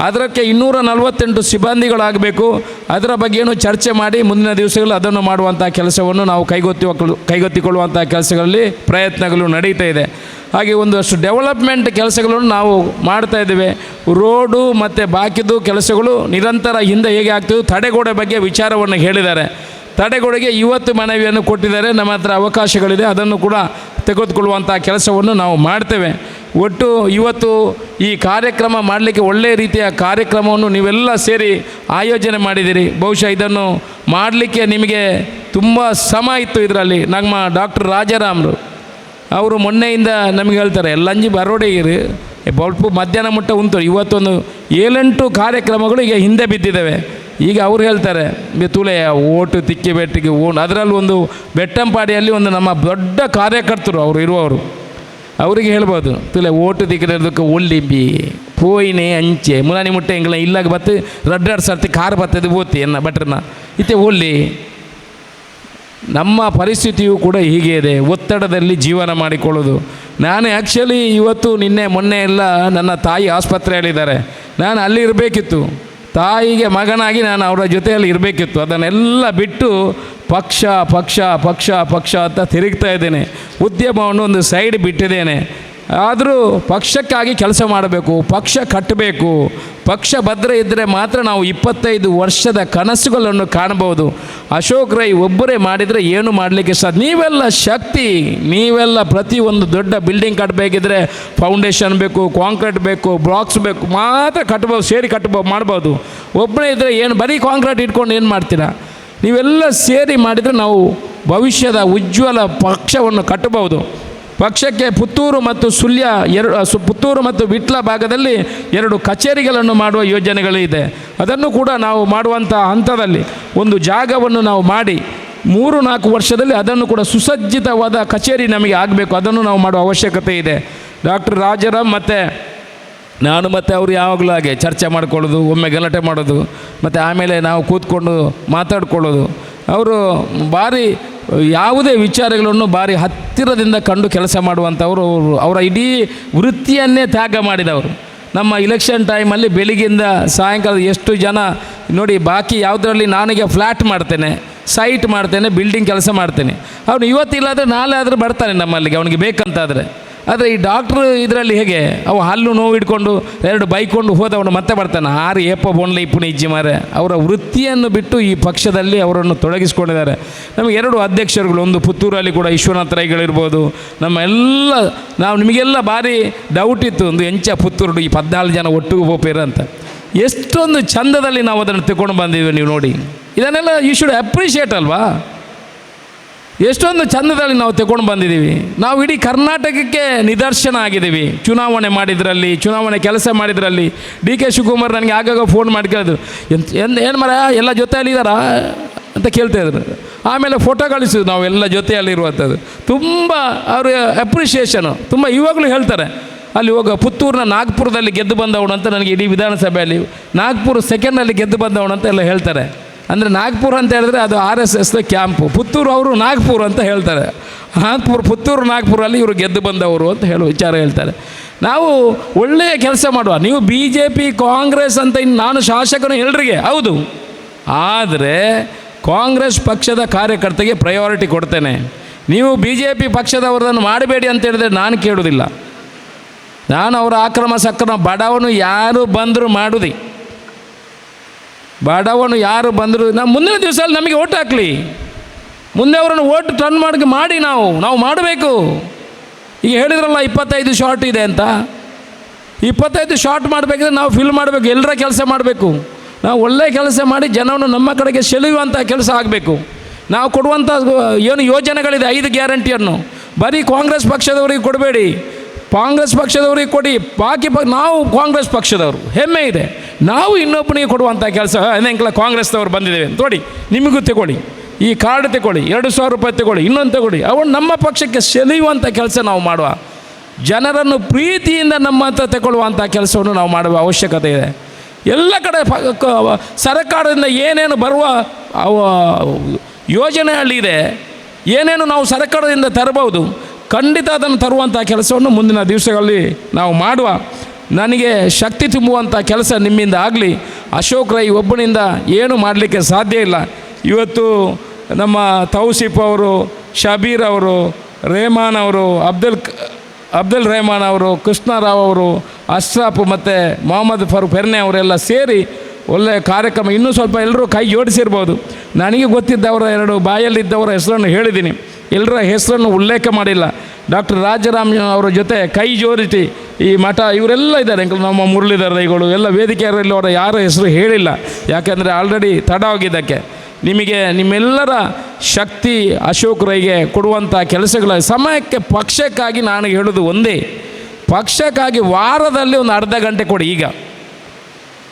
ಅದಕ್ಕೆ 248 ಸಿಬ್ಬಂದಿಗಳಾಗಬೇಕು. ಅದರ ಬಗ್ಗೆಯೂ ಚರ್ಚೆ ಮಾಡಿ ಮುಂದಿನ ದಿವಸಗಳಲ್ಲಿ ಅದನ್ನು ಮಾಡುವಂಥ ಕೆಲಸವನ್ನು ನಾವು ಕೈಗೆತ್ತಿಕೊಳ್ಳುವಂಥ ಕೆಲಸಗಳಲ್ಲಿ ಪ್ರಯತ್ನಗಳು ನಡೀತಾ ಇದೆ. ಹಾಗೆ ಒಂದಷ್ಟು ಡೆವಲಪ್ಮೆಂಟ್ ಕೆಲಸಗಳನ್ನು ನಾವು ಮಾಡ್ತಾಯಿದ್ದೇವೆ. ರೋಡು ಮತ್ತು ಬಾಕಿದು ಕೆಲಸಗಳು ನಿರಂತರ ಹಿಂದೆ ಹೇಗೆ ಆಗ್ತದೆ. ತಡೆಗೋಡೆ ಬಗ್ಗೆ ವಿಚಾರವನ್ನು ಹೇಳಿದ್ದಾರೆ. ತಡೆಗೋಡೆಗೆ ಇವತ್ತು ಮನವಿಯನ್ನು ಕೊಟ್ಟಿದ್ದಾರೆ. ನಮ್ಮ ಹತ್ರ ಅವಕಾಶಗಳಿದೆ, ಅದನ್ನು ಕೂಡ ತೆಗೆದುಕೊಳ್ಳುವಂಥ ಕೆಲಸವನ್ನು ನಾವು ಮಾಡ್ತೇವೆ. ಒಟ್ಟು ಇವತ್ತು ಈ ಕಾರ್ಯಕ್ರಮ ಮಾಡಲಿಕ್ಕೆ ಒಳ್ಳೆಯ ರೀತಿಯ ಕಾರ್ಯಕ್ರಮವನ್ನು ನೀವೆಲ್ಲ ಸೇರಿ ಆಯೋಜನೆ ಮಾಡಿದ್ದೀರಿ. ಬಹುಶಃ ಇದನ್ನು ಮಾಡಲಿಕ್ಕೆ ನಿಮಗೆ ತುಂಬ ಶ್ರಮ ಇತ್ತು. ಇದರಲ್ಲಿ ನಮ್ಮ ಡಾಕ್ಟರ್ ರಾಜಾರಾಮ್ರು ಅವರು ಮೊನ್ನೆಯಿಂದ ನಮಗೆ ಹೇಳ್ತಾರೆ, ಎಲ್ಲಂಜಿ ಬರೋಡೆ ಇರಿ ಬಲ್ಪು ಮಧ್ಯಾಹ್ನ ಮುಟ್ಟ ಉಂಟು. ಇವತ್ತೊಂದು 7-8 ಕಾರ್ಯಕ್ರಮಗಳು ಈಗ ಹಿಂದೆ ಬಿದ್ದಿದ್ದಾವೆ. ಈಗ ಅವ್ರು ಹೇಳ್ತಾರೆ ತುಳೆ ಓಟು ತಿಕ್ಕಿ ಬೆಟ್ಟಿಗೆ ಅದರಲ್ಲಿ ಒಂದು ಬೆಟ್ಟಂಪಾಡಿಯಲ್ಲಿ ಒಂದು ನಮ್ಮ ದೊಡ್ಡ ಕಾರ್ಯಕರ್ತರು ಅವರು ಇರುವವರು, ಅವರಿಗೆ ಹೇಳ್ಬೋದು ತುಲೆ ಓಟು ತಿಕ್ಕಿರೋದಕ್ಕೆ ಒಳ್ಳಿಬ್ಬಿ ಪೋಯಿನೇ ಅಂಚೆ ಮುಲಾನಿ ಮುಟ್ಟೆ ಹಿಂಗೆಲ್ಲ ಇಲ್ಲಾಗ ಬತ್ತು 2 ಸರ್ತಿ ಕಾರ್ ಬರ್ತದೆ ಓದ್ತಿ ಎನ್ನ ಬಟ್ರನ್ನ ಇತ್ತೆ ಒಳ್ಳಿ. ನಮ್ಮ ಪರಿಸ್ಥಿತಿಯೂ ಕೂಡ ಹೀಗೆ ಇದೆ, ಒತ್ತಡದಲ್ಲಿ ಜೀವನ ಮಾಡಿಕೊಳ್ಳೋದು. ನಾನು ಆ್ಯಕ್ಚುಲಿ ಇವತ್ತು ಮೊನ್ನೆ ಎಲ್ಲ ನನ್ನ ತಾಯಿ ಆಸ್ಪತ್ರೆಯಲ್ಲಿದ್ದಾರೆ. ನಾನು ಅಲ್ಲಿ ಇರಬೇಕಿತ್ತು, ತಾಯಿಗೆ ಮಗನಾಗಿ ನಾನು ಅವರ ಜೊತೆಯಲ್ಲಿ ಇರಬೇಕಿತ್ತು. ಅದನ್ನೆಲ್ಲ ಬಿಟ್ಟು ಪಕ್ಷ ಪಕ್ಷ ಪಕ್ಷ ಪಕ್ಷ ಅಂತ ತಿರುಗ್ತಾ ಇದ್ದೇನೆ. ಉದ್ಯಮವನ್ನು ಒಂದು ಸೈಡ್ ಬಿಟ್ಟಿದ್ದೇನೆ. ಆದರೂ ಪಕ್ಷಕ್ಕಾಗಿ ಕೆಲಸ ಮಾಡಬೇಕು, ಪಕ್ಷ ಕಟ್ಟಬೇಕು. ಪಕ್ಷ ಭದ್ರ ಇದ್ದರೆ ಮಾತ್ರ ನಾವು 25 ವರ್ಷದ ಕನಸುಗಳನ್ನು ಕಾಣಬಹುದು. ಅಶೋಕ್ ರೈ ಒಬ್ಬರೇ ಮಾಡಿದರೆ ಏನು ಮಾಡಲಿಕ್ಕೆ ಸಾಧ್ಯ. ನೀವೆಲ್ಲ ಶಕ್ತಿ, ನೀವೆಲ್ಲ ಪ್ರತಿಯೊಂದು ದೊಡ್ಡ ಬಿಲ್ಡಿಂಗ್ ಕಟ್ಟಬೇಕಿದ್ರೆ ಫೌಂಡೇಶನ್ ಬೇಕು, ಕಾಂಕ್ರೀಟ್ ಬೇಕು, ಬ್ಲಾಕ್ಸ್ ಬೇಕು, ಮಾತ್ರ ಕಟ್ಬೋದು, ಸೇರಿ ಮಾಡ್ಬೋದು. ಒಬ್ಬರೇ ಇದ್ದರೆ ಏನು ಬರೀ ಕಾಂಕ್ರೀಟ್ ಇಟ್ಕೊಂಡು ಏನು ಮಾಡ್ತೀರಾ? ನೀವೆಲ್ಲ ಸೇರಿ ಮಾಡಿದರೆ ನಾವು ಭವಿಷ್ಯದ ಉಜ್ವಲ ಪಕ್ಷವನ್ನು ಕಟ್ಟಬಹುದು. ಪಕ್ಷಕ್ಕೆ ಪುತ್ತೂರು ಮತ್ತು ಸುಳ್ಯ ಪುತ್ತೂರು ಮತ್ತು ವಿಟ್ಲ ಭಾಗದಲ್ಲಿ 2 ಕಚೇರಿಗಳನ್ನು ಮಾಡುವ ಯೋಜನೆಗಳಿದೆ. ಅದನ್ನು ಕೂಡ ನಾವು ಮಾಡುವಂಥ ಹಂತದಲ್ಲಿ ಒಂದು ಜಾಗವನ್ನು ನಾವು ಮಾಡಿ 3-4 ವರ್ಷದಲ್ಲಿ ಅದನ್ನು ಕೂಡ ಸುಸಜ್ಜಿತವಾದ ಕಚೇರಿ ನಮಗೆ ಆಗಬೇಕು. ಅದನ್ನು ನಾವು ಮಾಡುವ ಅವಶ್ಯಕತೆ ಇದೆ. ಡಾಕ್ಟರ್ ರಾಜಾರಾಮ್ ಮತ್ತು ನಾನು ಮತ್ತು ಅವರು ಯಾವಾಗಲೂ ಹಾಗೆ ಚರ್ಚೆ ಮಾಡ್ಕೊಳ್ಳೋದು, ಒಮ್ಮೆ ಗಲಾಟೆ ಮಾಡೋದು, ಮತ್ತು ಆಮೇಲೆ ನಾವು ಕೂತ್ಕೊಂಡು ಮಾತಾಡ್ಕೊಳ್ಳೋದು. ಅವರು ಭಾರಿ ಯಾವುದೇ ವಿಚಾರಗಳನ್ನು ಭಾರಿ ಹತ್ತಿರದಿಂದ ಕಂಡು ಕೆಲಸ ಮಾಡುವಂಥವರು. ಅವರ ಇಡೀ ವೃತ್ತಿಯನ್ನೇ ತ್ಯಾಗ ಮಾಡಿದವರು. ನಮ್ಮ ಇಲೆಕ್ಷನ್ ಟೈಮಲ್ಲಿ ಬೆಳಿಗ್ಗೆಯಿಂದ ಸಾಯಂಕಾಲ ಎಷ್ಟು ಜನ ನೋಡಿ, ಬಾಕಿ ಯಾವುದರಲ್ಲಿ ನಾನೀಗ ಫ್ಲ್ಯಾಟ್ ಮಾಡ್ತೇನೆ, ಸೈಟ್ ಮಾಡ್ತೇನೆ, ಬಿಲ್ಡಿಂಗ್ ಕೆಲಸ ಮಾಡ್ತೇನೆ. ಅವನು ಇವತ್ತಿಲ್ಲಾದರೆ ನಾಳೆ ಆದರೂ ಬರ್ತಾನೆ ನಮ್ಮಲ್ಲಿಗೆ ಅವನಿಗೆ ಬೇಕಂತಾದರೆ. ಆದರೆ ಈ ಡಾಕ್ಟ್ರು ಇದರಲ್ಲಿ ಹೇಗೆ, ಅವು ಹಲ್ಲು ನೋವು ಇಟ್ಕೊಂಡು 2 ಬೈಕೊಂಡು ಹೋದವನು ಮತ್ತೆ ಬರ್ತಾನೆ. ಆರು ಏಪ ಬೋನ್ಲೆ ಇಪ್ಪುಣಿ ಇಜ್ಜಿ ಮಾರೆ. ಅವರ ವೃತ್ತಿಯನ್ನು ಬಿಟ್ಟು ಈ ಪಕ್ಷದಲ್ಲಿ ಅವರನ್ನು ತೊಡಗಿಸ್ಕೊಂಡಿದ್ದಾರೆ. ನಮಗೆ 2 ಅಧ್ಯಕ್ಷರುಗಳು, ಒಂದು ಪುತ್ತೂರಲ್ಲಿ ಕೂಡ ವಿಶ್ವನಾಥ ರೈಗಳಿರ್ಬೋದು. ನಾವು ನಿಮಗೆಲ್ಲ ಭಾರಿ ಡೌಟ್ ಇತ್ತು, ಒಂದು ಎಂಚ ಪುತ್ತೂರು ಈ 14 ಜನ ಒಟ್ಟಿಗೆ ಹೋಗ್ಬೇರ ಅಂತ. ಎಷ್ಟೊಂದು ಚಂದದಲ್ಲಿ ನಾವು ಅದನ್ನು ತಗೊಂಡು ಬಂದಿದ್ದೀವಿ. ನೀವು ನೋಡಿ, ಇದನ್ನೆಲ್ಲ ಯು ಶುಡ್ ಅಪ್ರಿಷಿಯೇಟ್ ಅಲ್ವಾ? ಎಷ್ಟೊಂದು ಚಂದದಲ್ಲಿ ನಾವು ತಗೊಂಡು ಬಂದಿದ್ದೀವಿ. ನಾವು ಇಡೀ ಕರ್ನಾಟಕಕ್ಕೆ ನಿದರ್ಶನ ಆಗಿದ್ದೀವಿ. ಚುನಾವಣೆ ಮಾಡಿದ್ರಲ್ಲಿ, ಚುನಾವಣೆ ಕೆಲಸ ಮಾಡಿದ್ರಲ್ಲಿ. DK ಶಿವಕುಮಾರ್ ನನಗೆ ಆಗಾಗ ಫೋನ್ ಮಾಡಿ ಕೇಳಿದ್ರು, ಏನು ಮರ ಎಲ್ಲ ಜೊತೆಯಲ್ಲಿದ್ದಾರಾ ಅಂತ ಕೇಳ್ತಾಯಿದ್ರು. ಆಮೇಲೆ ಫೋಟೋ ಕಳಿಸಿದ್ರು ನಾವೆಲ್ಲ ಜೊತೆಯಲ್ಲಿರುವಂಥದ್ದು. ತುಂಬ ಅವರು ಅಪ್ರಿಷಿಯೇಷನು ತುಂಬ ಇವಾಗಲೂ ಹೇಳ್ತಾರೆ. ಅಲ್ಲಿ ಪುತ್ತೂರಿನ ನಾಗ್ಪುರದಲ್ಲಿ ಗೆದ್ದು ಬಂದವನು ಅಂತ ನನಗೆ ಇಡೀ ವಿಧಾನಸಭೆಯಲ್ಲಿ ನಾಗ್ಪುರ ಸೆಕೆಂಡಲ್ಲಿ ಗೆದ್ದು ಬಂದವನು ಅಂತ ಎಲ್ಲ ಹೇಳ್ತಾರೆ. ಅಂದರೆ ನಾಗ್ಪುರ ಅಂತ ಹೇಳಿದ್ರೆ ಅದು RSSದ ಕ್ಯಾಂಪು. ಪುತ್ತೂರು ಅವರು ನಾಗ್ಪುರ ಅಂತ ಹೇಳ್ತಾರೆ. ಪುತ್ತೂರು ನಾಗ್ಪುರಲ್ಲಿ ಇವರು ಗೆದ್ದು ಬಂದವರು ಅಂತ ವಿಚಾರ ಹೇಳ್ತಾರೆ. ನಾವು ಒಳ್ಳೆಯ ಕೆಲಸ ಮಾಡುವ. ನೀವು BJP ಕಾಂಗ್ರೆಸ್ ಅಂತ ನಾನು ಶಾಸಕನು ಎಲ್ರಿಗೆ ಹೌದು, ಆದರೆ ಕಾಂಗ್ರೆಸ್ ಪಕ್ಷದ ಕಾರ್ಯಕರ್ತರಿಗೆ ಪ್ರಯಾರಿಟಿ ಕೊಡ್ತೇನೆ. ನೀವು BJP ಪಕ್ಷದವರನ್ನು ಮಾಡಬೇಡಿ ಅಂತ ಹೇಳಿದ್ರೆ ನಾನು ಕೇಳೋದಿಲ್ಲ. ನಾನು ಅವರ ಆಕ್ರಮ ಸಕ್ರಮ ಬಡವನು ಯಾರು ಬಂದರೂ ಮಾಡುದಿ, ಬಡವನು ಯಾರು ಬಂದರೂ ನಾವು ಮುಂದಿನ ದಿವಸದಲ್ಲಿ ನಮಗೆ ಓಟ್ ಹಾಕಲಿ. ಮುಂದೆ ಅವರನ್ನು ಓಟ್ ಟರ್ನ್ ಮಾಡಿ ನಾವು ಮಾಡಬೇಕು. ಈಗ ಹೇಳಿದ್ರಲ್ಲ 25 ಶಾರ್ಟ್ ಇದೆ ಅಂತ, 25 ಶಾರ್ಟ್ ಮಾಡಬೇಕಿದ್ರೆ ನಾವು ಫಿಲ್ ಮಾಡಬೇಕು, ಎಲ್ಲರ ಕೆಲಸ ಮಾಡಬೇಕು. ನಾವು ಒಳ್ಳೆಯ ಕೆಲಸ ಮಾಡಿ ಜನವನ್ನು ನಮ್ಮ ಕಡೆಗೆ ಸೆಳೆಯುವಂಥ ಕೆಲಸ ಆಗಬೇಕು. ನಾವು ಕೊಡುವಂಥ ಏನು ಯೋಜನೆಗಳಿದೆ 5 ಗ್ಯಾರಂಟಿಯನ್ನು ಬರೀ ಕಾಂಗ್ರೆಸ್ ಪಕ್ಷದವರಿಗೆ ಕೊಡಬೇಡಿ, ಕಾಂಗ್ರೆಸ್ ಪಕ್ಷದವರಿಗೆ ಕೊಡಿ. ಬಾಕಿ ನಾವು ಕಾಂಗ್ರೆಸ್ ಪಕ್ಷದವರು ಹೆಮ್ಮೆ ಇದೆ, ನಾವು ಇನ್ನೊಬ್ಬನಿಗೆ ಕೊಡುವಂಥ ಕೆಲಸ. ಅನೇಕಲ ಕಾಂಗ್ರೆಸ್ದವ್ರು ಬಂದಿದ್ದೇವೆ ನೋಡಿ, ನಿಮಗೂ ತಗೊಳ್ಳಿ, ಈ ಕಾರ್ಡ್ ತಗೊಳ್ಳಿ, 2,000 ರೂಪಾಯಿ ತಗೊಳ್ಳಿ, ಇನ್ನೊಂದು ತಗೊಳ್ಳಿ. ಅವನು ನಮ್ಮ ಪಕ್ಷಕ್ಕೆ ಸೆಳೆಯುವಂಥ ಕೆಲಸ ನಾವು ಮಾಡುವ, ಜನರನ್ನು ಪ್ರೀತಿಯಿಂದ ನಮ್ಮ ಹತ್ರ ತಗೊಳ್ಳುವಂಥ ಕೆಲಸವನ್ನು ನಾವು ಮಾಡುವ ಅವಶ್ಯಕತೆ ಇದೆ. ಎಲ್ಲ ಕಡೆ ಸರ್ಕಾರದಿಂದ ಏನೇನು ಬರುವ ಯೋಜನೆಯಲ್ಲಿದೆ, ಏನೇನು ನಾವು ಸರ್ಕಾರದಿಂದ ತರಬಹುದು, ಖಂಡಿತ ಅದನ್ನು ತರುವಂಥ ಕೆಲಸವನ್ನು ಮುಂದಿನ ದಿವಸಗಳಲ್ಲಿ ನಾವು ಮಾಡುವ. ನನಗೆ ಶಕ್ತಿ ತುಂಬುವಂಥ ಕೆಲಸ ನಿಮ್ಮಿಂದ ಆಗಲಿ. ಅಶೋಕ್ ರೈ ಒಬ್ಬನಿಂದ ಏನು ಮಾಡಲಿಕ್ಕೆ ಸಾಧ್ಯ ಇಲ್ಲ. ಇವತ್ತು ನಮ್ಮ ತೌಸಿಫ್ ಅವರು, ಶಬೀರ್ ಅವರು, ರೆಹಮಾನ್ ಅವರು, ಅಬ್ದುಲ್ ರೆಹಮಾನ್ ಅವರು, ಕೃಷ್ಣರಾವ್ ಅವರು, ಅಶ್ರಫ್ ಮತ್ತು ಮೊಹಮ್ಮದ್ ಫಾರೂಕ್ ಫೆರ್ನೆ ಅವರೆಲ್ಲ ಸೇರಿ ಒಳ್ಳೆಯ ಕಾರ್ಯಕ್ರಮ. ಇನ್ನೂ ಸ್ವಲ್ಪ ಎಲ್ಲರೂ ಕೈ ಜೋಡಿಸಿರ್ಬೋದು. ನನಗೆ ಗೊತ್ತಿದ್ದವರ 2 ಬಾಯಲ್ಲಿದ್ದವರ ಹೆಸರನ್ನು ಹೇಳಿದ್ದೀನಿ, ಎಲ್ಲರ ಹೆಸರನ್ನು ಉಲ್ಲೇಖ ಮಾಡಿಲ್ಲ. ಡಾಕ್ಟರ್ ರಾಜಾರಾಮ್ ಅವರ ಜೊತೆ ಕೈ ಜೋಡಿಸಿ ಈ ಮಠ ಇವರೆಲ್ಲ ಇದ್ದಾರೆ, ನಮ್ಮ ಮುರಳೀಧರ ರೈಗಳು ಎಲ್ಲ ವೇದಿಕೆಯಲ್ಲಿ ಅವರ ಯಾರ ಹೆಸರು ಹೇಳಿಲ್ಲ, ಯಾಕೆಂದರೆ ಆಲ್ರೆಡಿ ತಡ ಹೋಗಿದ್ದಕ್ಕೆ. ನಿಮಗೆ ನಿಮ್ಮೆಲ್ಲರ ಶಕ್ತಿ ಅಶೋಕ್ ರೈಗೆ ಕೊಡುವಂಥ ಕೆಲಸಗಳ ಸಮಯಕ್ಕೆ ಪಕ್ಷಕ್ಕಾಗಿ ನಾನು ಹೇಳೋದು ಒಂದೇ, ಪಕ್ಷಕ್ಕಾಗಿ ವಾರದಲ್ಲಿ ಒಂದು ಅರ್ಧ ಗಂಟೆ ಕೊಡಿ. ಈಗ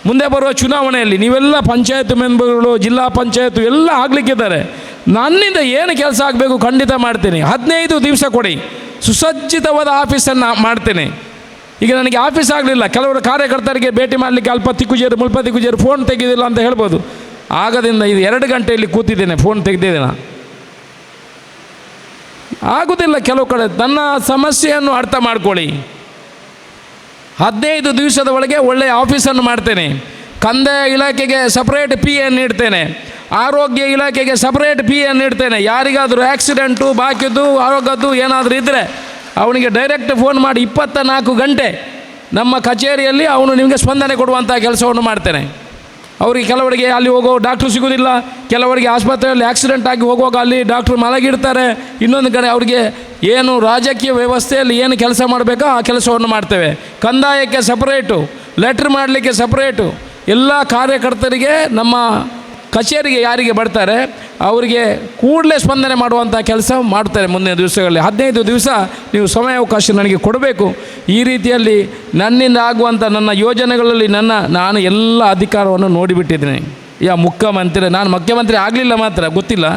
ಮುಂದೆ ಬರುವ ಚುನಾವಣೆಯಲ್ಲಿ ನೀವೆಲ್ಲ ಪಂಚಾಯತ್ ಮೆಂಬರ್ಗಳು, ಜಿಲ್ಲಾ ಪಂಚಾಯತ್ ಎಲ್ಲ ಆಗಲಿಕ್ಕಿದ್ದಾರೆ. ನನ್ನಿಂದ ಏನು ಕೆಲಸ ಆಗಬೇಕು ಖಂಡಿತ ಮಾಡ್ತೀನಿ. 15 ದಿವಸ ಕೊಡಿ, ಸುಸಜ್ಜಿತವಾದ ಆಫೀಸನ್ನು ಮಾಡ್ತೇನೆ. ಈಗ ನನಗೆ ಆಫೀಸ್ ಆಗಲಿಲ್ಲ, ಕೆಲವರು ಕಾರ್ಯಕರ್ತರಿಗೆ ಭೇಟಿ ಮಾಡಲಿಕ್ಕೆ ಅಲ್ಪತ್ತಿ ಕುಜೇರು ಮುಲ್ಪತ್ತಿ ಕುಜೇರು ಫೋನ್ ತೆಗೆದಿಲ್ಲ ಅಂತ ಹೇಳ್ಬೋದು. ಆಗದಿಂದ ಇದು 2 ಗಂಟೆಯಲ್ಲಿ ಕೂತಿದ್ದೇನೆ, ಫೋನ್ ತೆಗೆದಿದ್ದೇನೆ. ಆಗೋದಿಲ್ಲ ಕೆಲವು ಕಡೆ. ನನ್ನ ಸಮಸ್ಯೆಯನ್ನು ಅರ್ಥ ಮಾಡ್ಕೊಳ್ಳಿ. 15 ದಿವಸದ ಒಳಗೆ ಒಳ್ಳೆಯ ಆಫೀಸನ್ನು ಮಾಡ್ತೇನೆ. ಕಂದಾಯ ಇಲಾಖೆಗೆ ಸಪ್ರೇಟ್ ಪಿ ಎ ನೀಡ್ತೇನೆ, ಆರೋಗ್ಯ ಇಲಾಖೆಗೆ ಸಪ್ರೇಟ್ ಪಿ ಎ ನೀಡ್ತೇನೆ. ಯಾರಿಗಾದರೂ ಆಕ್ಸಿಡೆಂಟು, ಬಾಕಿದ್ದು, ಆರೋಗ್ಯದ್ದು ಏನಾದರೂ ಇದ್ದರೆ ಅವನಿಗೆ ಡೈರೆಕ್ಟ್ ಫೋನ್ ಮಾಡಿ 24 ಗಂಟೆ ನಮ್ಮ ಕಚೇರಿಯಲ್ಲಿ ಅವನು ನಿಮಗೆ ಸ್ಪಂದನೆ ಕೊಡುವಂಥ ಕೆಲಸವನ್ನು ಮಾಡ್ತೇನೆ. ಅವರಿಗೆ ಕೆಲವರಿಗೆ ಅಲ್ಲಿ ಹೋಗೋ ಡಾಕ್ಟ್ರು ಸಿಗೋದಿಲ್ಲ, ಕೆಲವರಿಗೆ ಆಸ್ಪತ್ರೆಯಲ್ಲಿ ಆಕ್ಸಿಡೆಂಟ್ ಆಗಿ ಹೋಗುವಾಗ ಅಲ್ಲಿ ಡಾಕ್ಟ್ರು ಮಲಗಿಡ್ತಾರೆ. ಇನ್ನೊಂದು ಕಡೆ ಅವರಿಗೆ ಏನು ರಾಜಕೀಯ ವ್ಯವಸ್ಥೆಯಲ್ಲಿ ಏನು ಕೆಲಸ ಮಾಡಬೇಕೋ ಆ ಕೆಲಸವನ್ನು ಮಾಡ್ತೇವೆ. ಕಂದಾಯಕ್ಕೆ ಸಪ್ರೇಟು, ಲೆಟ್ರ್ ಮಾಡಲಿಕ್ಕೆ ಸಪ್ರೇಟು. ಎಲ್ಲ ಕಾರ್ಯಕರ್ತರಿಗೆ ನಮ್ಮ ಕಚೇರಿಗೆ ಯಾರಿಗೆ ಬರ್ತಾರೆ ಅವರಿಗೆ ಕೂಡಲೇ ಸ್ಪಂದನೆ ಮಾಡುವಂಥ ಕೆಲಸ ಮಾಡ್ತಾರೆ ಮುಂದಿನ ದಿವಸಗಳಲ್ಲಿ. 15 ದಿವಸ ನೀವು ಸಮಯಾವಕಾಶ ನನಗೆ ಕೊಡಬೇಕು. ಈ ರೀತಿಯಲ್ಲಿ ನನ್ನಿಂದ ಆಗುವಂಥ ನನ್ನ ಯೋಜನೆಗಳಲ್ಲಿ ನಾನು ಎಲ್ಲ ಅಧಿಕಾರವನ್ನು ನೋಡಿಬಿಟ್ಟಿದ್ದೀನಿ. ಮುಖ್ಯಮಂತ್ರಿ, ನಾನು ಮುಖ್ಯಮಂತ್ರಿ ಆಗಲಿಲ್ಲ ಮಾತ್ರ ಗೊತ್ತಿಲ್ಲ,